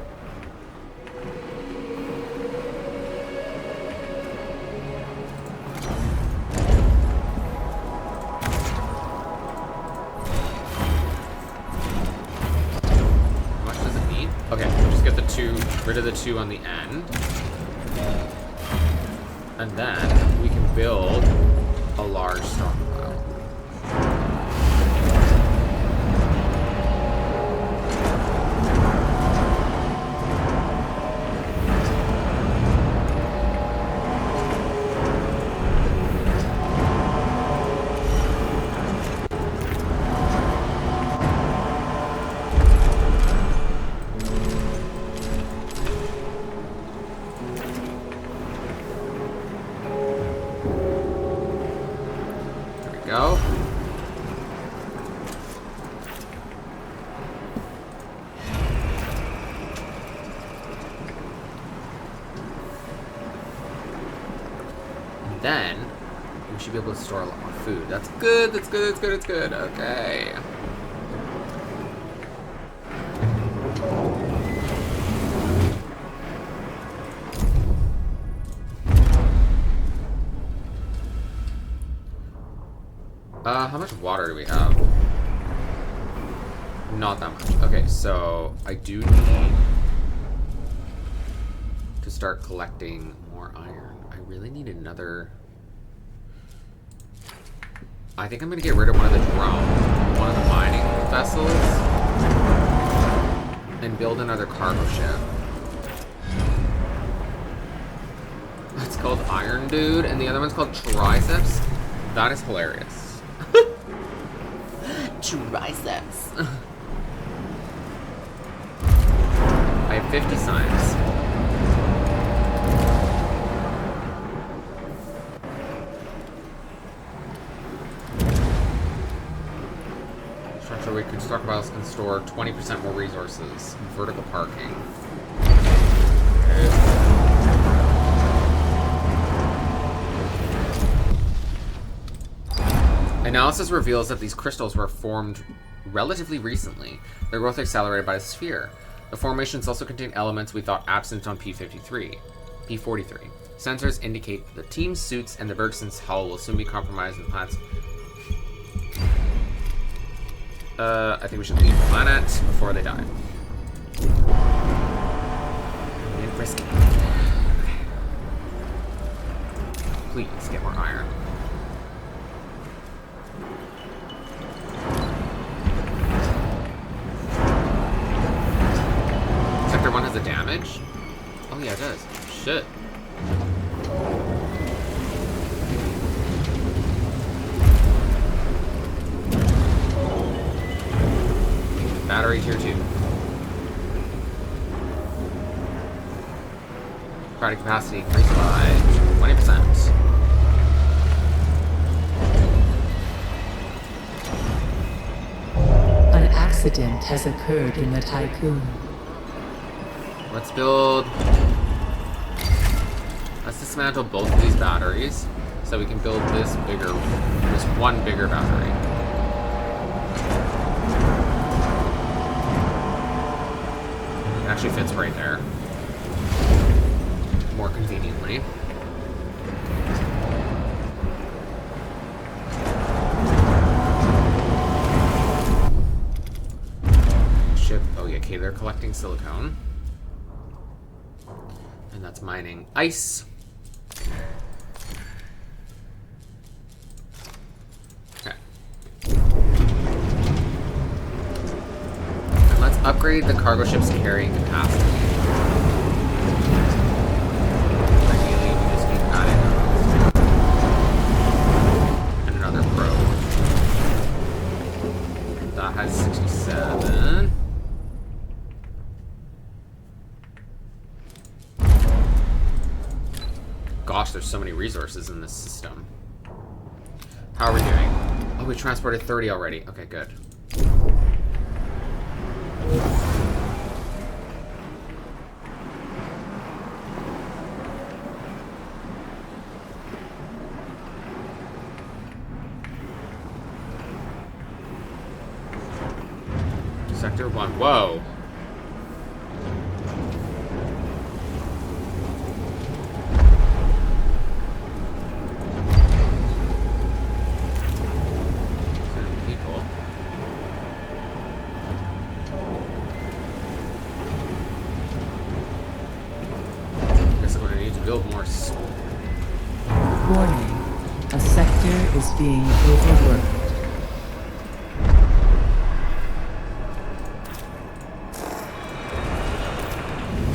How much does it need? Okay, just get the two, rid of the two on the end. And then we can build a large stockpile. Go. And then we should be able to store a lot more food. That's good. That's good. That's good. That's good. Okay. How much water do we have? Not that much. Okay, so I do need to start collecting more iron. I really need another... I think I'm gonna get rid of one of the drones, one of the mining vessels, and build another cargo ship. It's called Iron Dude, and the other one's called Triceps. That is hilarious. Triceps. I have 50 signs. Structure we could stockpiles can store 20% more resources. Vertical parking. Okay. Analysis reveals that these crystals were formed relatively recently. Their growth accelerated by a sphere. The formations also contain elements we thought absent on P-43. Sensors indicate that the team's suits and the Bergson's hull will soon be compromised in the planet's... I think we should leave the planet before they die. And risk it. Please get more iron. Sector 1 has a damage? Oh yeah, it does. Shit. Battery tier 2. Battery capacity increased by 20%. An accident has occurred in the Tycoon. Let's build... Let's dismantle both of these batteries so we can build this one bigger battery. It actually fits right there. More conveniently. Ship. Oh yeah, okay, they're collecting silicone. And that's mining ice. Okay. And let's upgrade the cargo ship's carrying capacity. Ideally, we just need adding and another probe. That has 67. Gosh, there's so many resources in this system. How are we doing? Oh, we transported 30 already. Okay, good. Sector 1. Whoa. Warning. A sector is being overworked.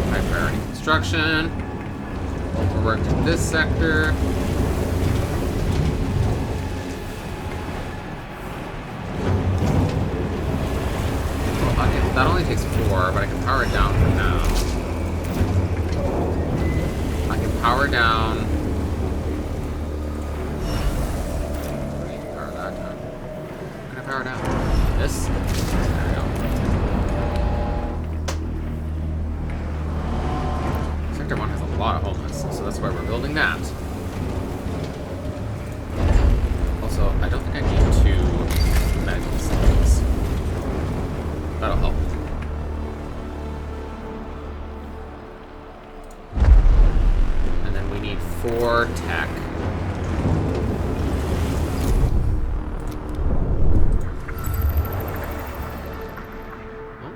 High priority construction. Overworked in this sector. Well, okay, that only takes 4, but I can power it down for now. I can power down. Power that down. Can I power down? This? There we go. Sector 1 has a lot of homeless, so that's why we're building that. Also, I don't think I need 2 medical facilities. That'll help. And then we need 4 tech. Oh.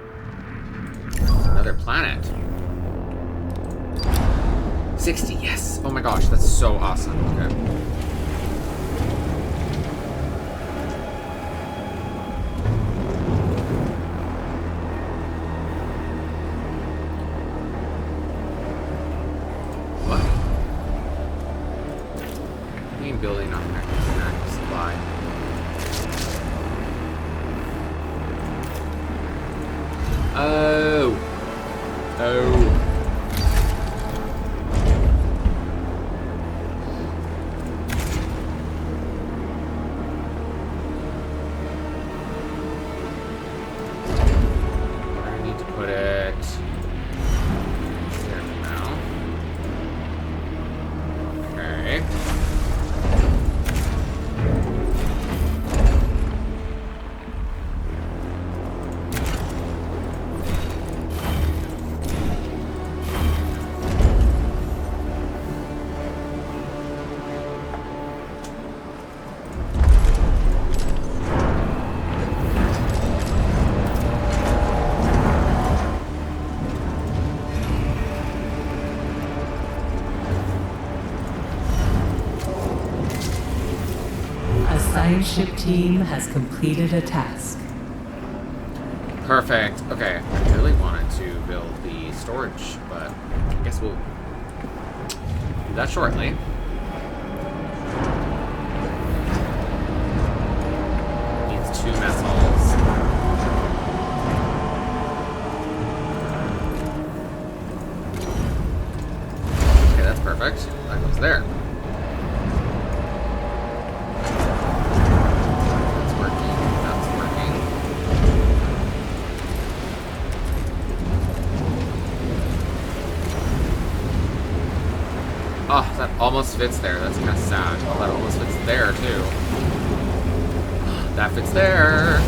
Another planet. 60, yes! Oh my gosh, that's so awesome. Okay. What? Main building on active supply. Oh! Oh! Ship team has completed a task. Perfect. Okay, I really wanted to build the storage, but I guess we'll do that shortly. Needs 2 mess halls. Okay, that's perfect. That goes there. Oh, that almost fits there. That's kind of sad. Oh, that almost fits there, too. That fits there.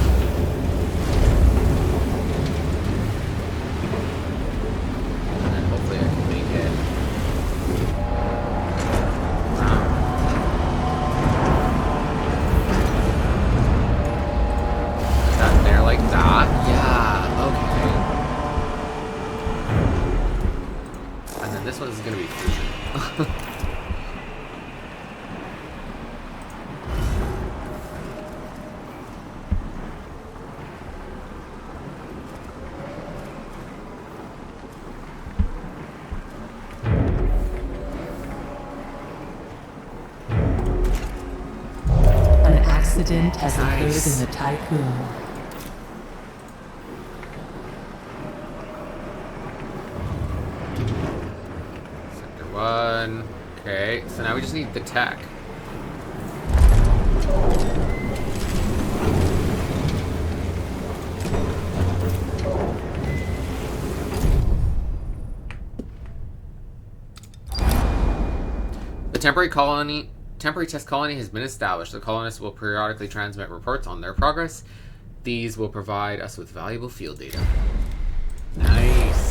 And then hopefully I can make it. Is that there like that? Yeah, okay. And then this one is going to be fusion. An accident has occurred in the Tycoon. Sector 1. Okay, so now we just need the tech. The temporary test colony has been established. The colonists will periodically transmit reports on their progress. These will provide us with valuable field data. Nice.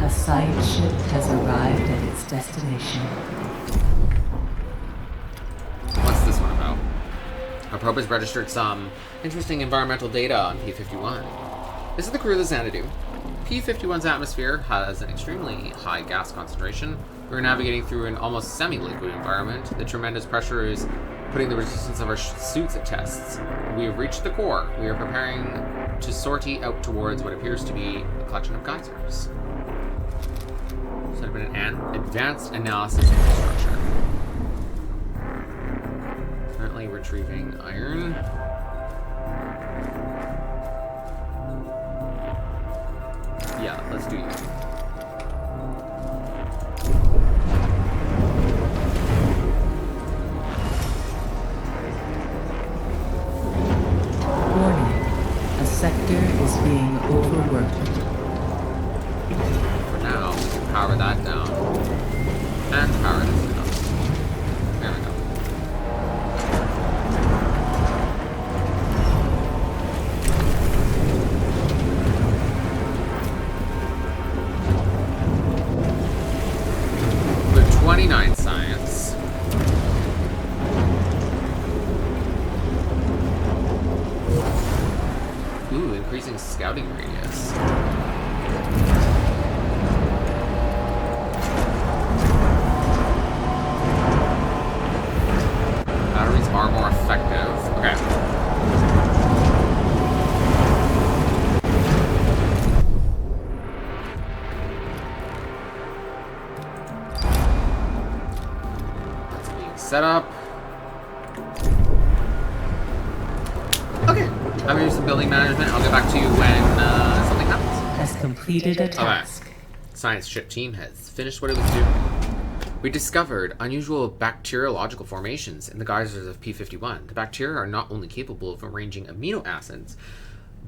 A side ship has arrived at its destination. What's this one about? Our probe has registered some interesting environmental data on P-51. This is the crew of the Xanadu. P-51's atmosphere has an extremely high gas concentration. We're navigating through an almost semi-liquid environment. The tremendous pressure is putting the resistance of our suits at tests. We have reached the core. We are preparing to sortie out towards what appears to be a collection of geysers. Set up an advanced analysis infrastructure. Currently retrieving iron. Yeah, let's do it. Warning. A sector is being overworked. For now, we can power that down. And power this down. There we go. With 29 science. Ooh, increasing scouting radius. Batteries are more effective. Okay. That's being set up. Okay. I'm gonna do some building management. I'll get back to you when something happens. Has completed a task. Okay. Science ship team has finished what it was doing. We discovered unusual bacteriological formations in the geysers of P-51. The bacteria are not only capable of arranging amino acids,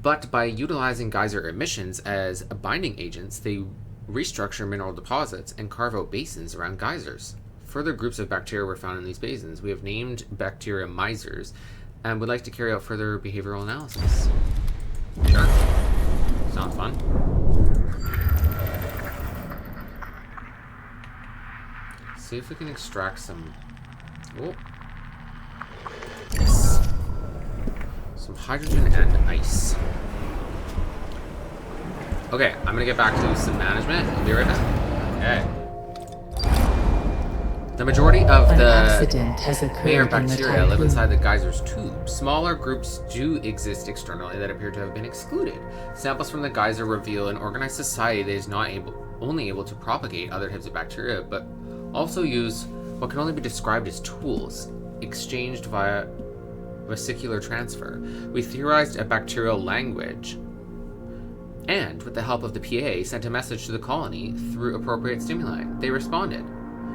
but by utilizing geyser emissions as binding agents, they restructure mineral deposits and carve out basins around geysers. Further groups of bacteria were found in these basins. We have named bacteria misers and would like to carry out further behavioral analysis. Sure. Sounds fun. See if we can extract some. Oh. Nice. Some hydrogen and ice. Okay, I'm gonna get back to some management. I'll be right back. Okay. The majority of An the accident has occurred mayor in the bacteria live typhoon. inside the geyser's tube. Smaller groups do exist externally that appear to have been excluded. Samples from the geyser reveal an organized society that is not only able to propagate other types of bacteria, but also use what can only be described as tools, exchanged via vesicular transfer. We theorized a bacterial language, and with the help of the PA, sent a message to the colony through appropriate stimuli. They responded.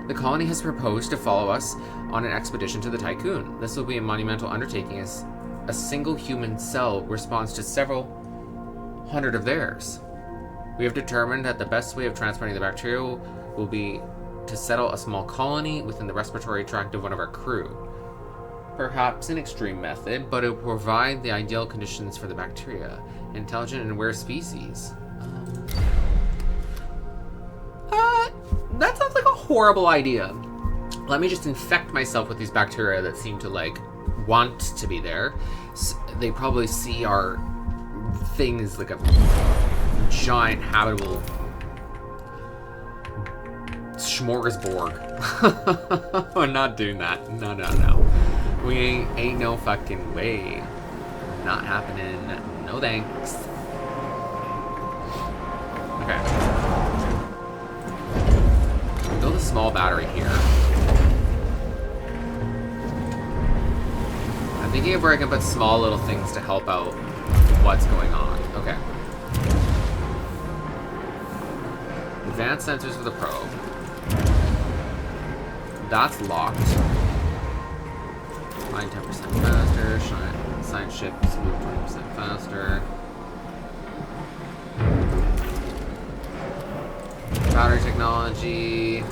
The colony has proposed to follow us on an expedition to the Tycoon. This will be a monumental undertaking as a single human cell responds to several hundred of theirs. We have determined that the best way of transporting the bacteria will be to settle a small colony within the respiratory tract of one of our crew. Perhaps an extreme method, but it will provide the ideal conditions for the bacteria. Intelligent and aware species. That sounds like a horrible idea. Let me just infect myself with these bacteria that seem to, like, want to be there. They probably see our thing as like a giant habitable smorgasbord. We're not doing that. No. We ain't no fucking way. Not happening. No thanks. Okay. Build a small battery here. I'm thinking of where I can put small little things to help out what's going on. Okay. Advanced sensors for the probe. That's locked. Flying 10% faster. Science ships move 20% faster. Battery technology.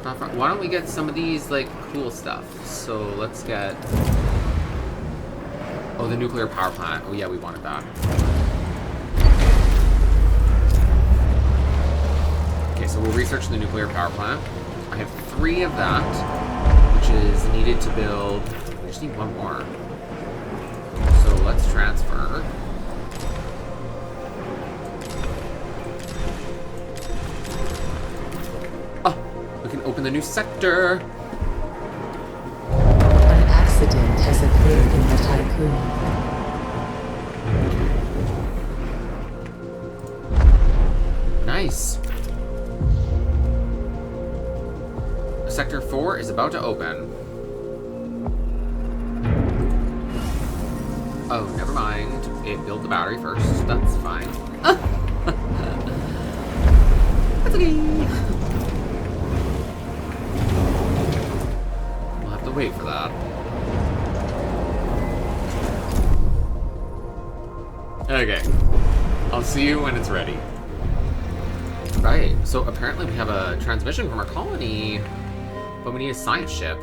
Why don't we get some of these, like, cool stuff? So let's get... Oh, the nuclear power plant. Oh yeah, we wanted that. Okay, so we'll research the nuclear power plant. I have 3 of that, which is needed to build... We just need 1 more. So let's transfer. We can open the new sector. An accident has occurred in the Tycoon. Nice. Sector 4 is about to open. Oh, never mind. It built the battery first. That's fine. That's okay. Wait for that. Okay. I'll see you when it's ready. Right, so apparently we have a transmission from our colony, but we need a science ship.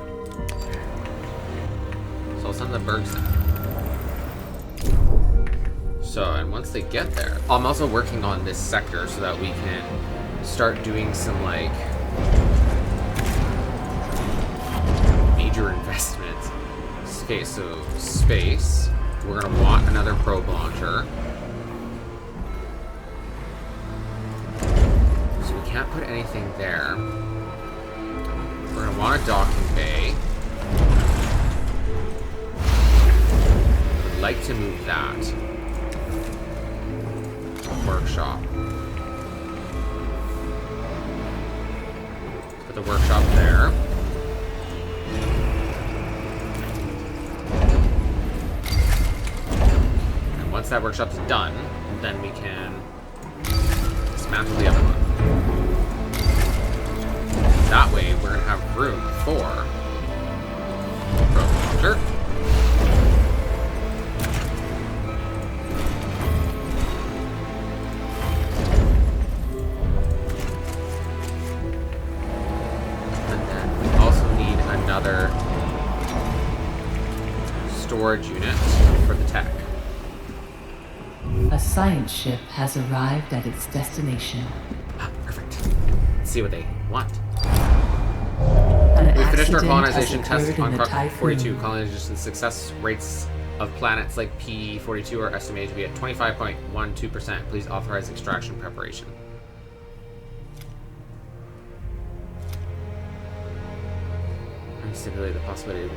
So I'll send the Bergson. So, and once they get there, I'm also working on this sector so that we can start doing some, like, investments. Okay, so space. We're gonna want another probe launcher. So we can't put anything there. We're gonna want a docking bay. I would like to move that. Workshop. Put the workshop there. Once that workshop's done, then we can dismantle the other one. That way, we're going to have room for probe launcher. And then we also need another storage unit for the tech. A science ship has arrived at its destination. Perfect. Let's see what they want. An We finished our accident colonization has test occurred on in the Crop 42. Typhoon. Colonization success rates of planets like P42 are estimated to be at 25.12%. Please authorize extraction preparation. stipulate the possibility of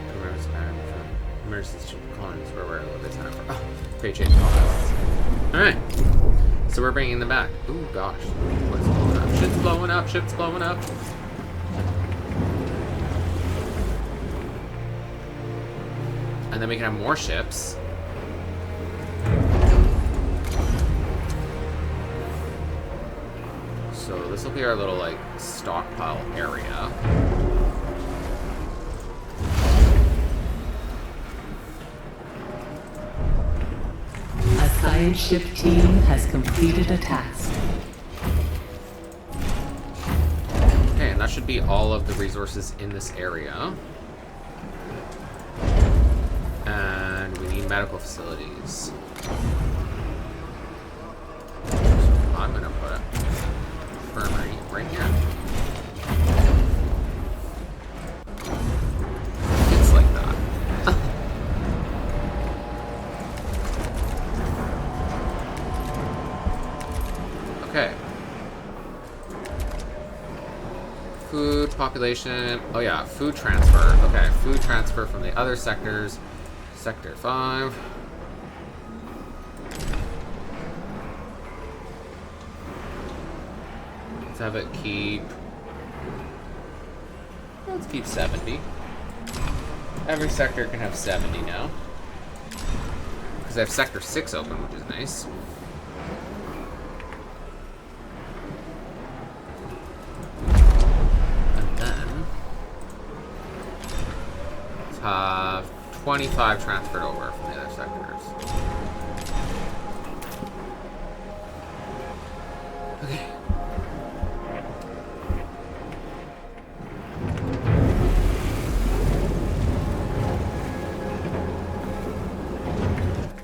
emergency colonies where we're a little bit time for. Oh, great change colonists. Alright. So we're bringing them back. Ooh, gosh. What's blowing up? Shit's blowing up. Shit's blowing up. And then we can have more ships. So this will be our little, like, stockpile area. A science ship team has completed a task. Okay, and that should be all of the resources in this area. And we need medical facilities. So I'm gonna put a infirmary right here. It's like that. Okay. Food population. Oh yeah, food transfer. Okay, food transfer from the other sectors. Sector 5. Let's have it keep... Let's keep 70. Every sector can have 70 now. Because I have Sector 6 open, which is nice. And then... let's have 25 transferred over from the other sectors. Okay.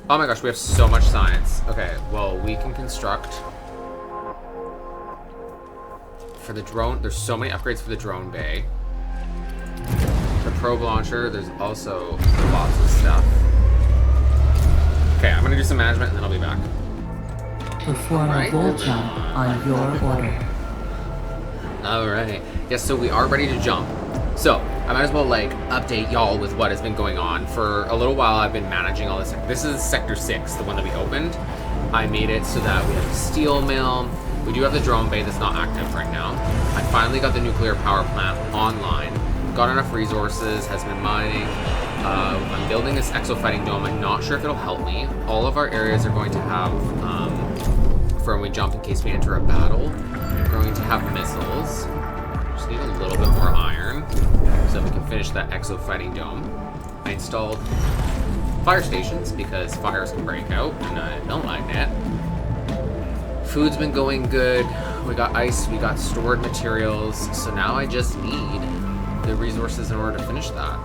Oh my gosh, we have so much science. Okay, well, we can construct... for the drone, there's so many upgrades for the drone bay. The probe launcher, there's also lots of stuff. Okay, I'm gonna do some management and then I'll be back. Perform a full jump on your order. Alright. Yes, so we are ready to jump. So, I might as well, like, update y'all with what has been going on. For a little while, I've been managing all this. This is Sector 6, the one that we opened. I made it so that we have a steel mill. We do have the drone bay that's not active right now. I finally got the nuclear power plant online. Got enough resources, has been mining. I'm building this exo-fighting dome. I'm not sure if it'll help me. All of our areas are going to have, for when we jump in case we enter a battle, we're going to have missiles. Just need a little bit more iron so we can finish that exo-fighting dome. I installed fire stations because fires can break out and I don't like that. Food's been going good. We got ice, we got stored materials, so now I just need the resources in order to finish that.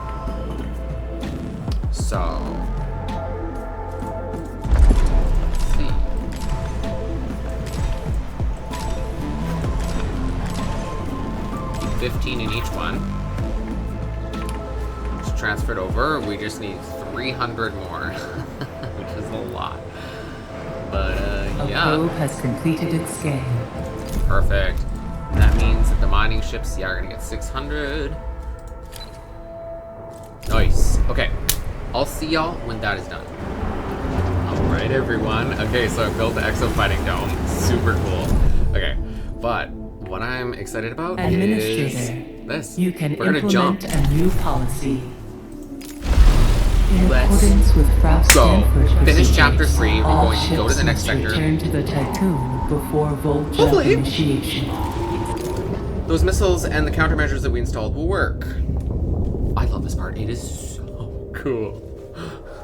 So, let's see. Keep 15 in each one. Just transferred over. We just need 300 more, which is a lot. But yeah. A probe has completed its scan. Perfect. And that means that the mining ships, yeah, are gonna get 600. Nice. Okay. I'll see y'all when that is done. Alright, everyone. Okay, so I built the Exo Fighting Dome. Super cool. Okay. But what I'm excited about is this. You can We're gonna jump. implement a new policy. Let's go. Finish chapter 3. We're going to go to the next sector. Return to the Tycoon before Volta initiation. Those missiles and the countermeasures that we installed will work. I love this part. It is so cool.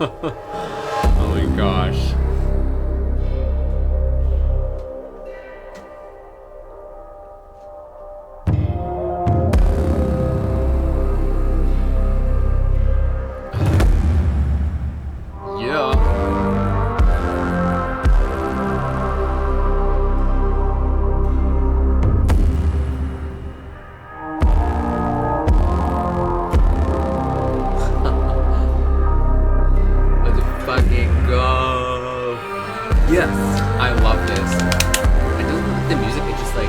Oh my gosh. Yes, I love this. I do love the music. It's just like,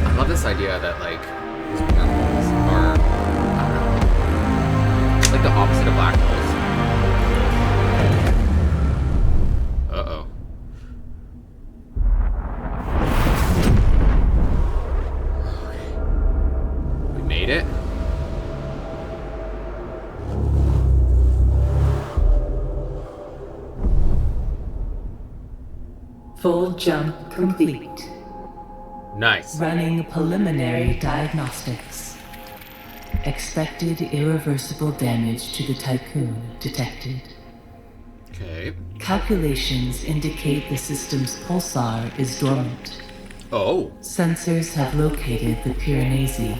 I love this idea that like these werewolves like the opposite of black holes. Uh-oh. Okay. We made it. Full jump complete. Nice. Running preliminary diagnostics. Expected irreversible damage to the Tycoon detected. Okay. Calculations indicate the system's pulsar is dormant. Oh. Sensors have located the Piranesi,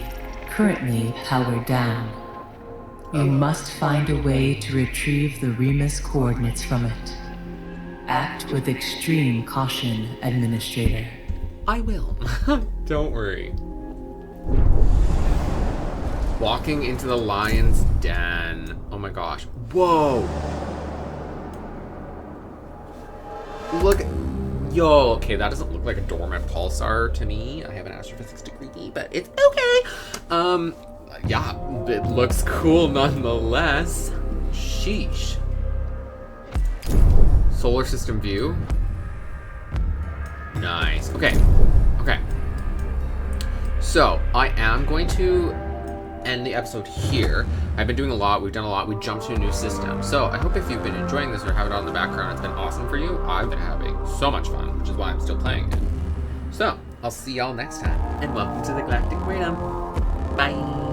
currently powered down. You must find a way to retrieve the Remus coordinates from it. Act with extreme caution, Administrator. I will. Don't worry. Walking into the lion's den. Oh my gosh. Whoa. Look. Yo. Okay, that doesn't look like a dormant pulsar to me. I have an astrophysics degree, but it's okay. Yeah, it looks cool nonetheless. Sheesh. Solar system view. Nice. Okay. Okay. So, I am going to end the episode here. I've been doing a lot. We've done a lot. We jumped to a new system. So, I hope if you've been enjoying this or have it on in the background, it's been awesome for you. I've been having so much fun, which is why I'm still playing it. So, I'll see y'all next time. And welcome to the Galactic Queerdom. Bye.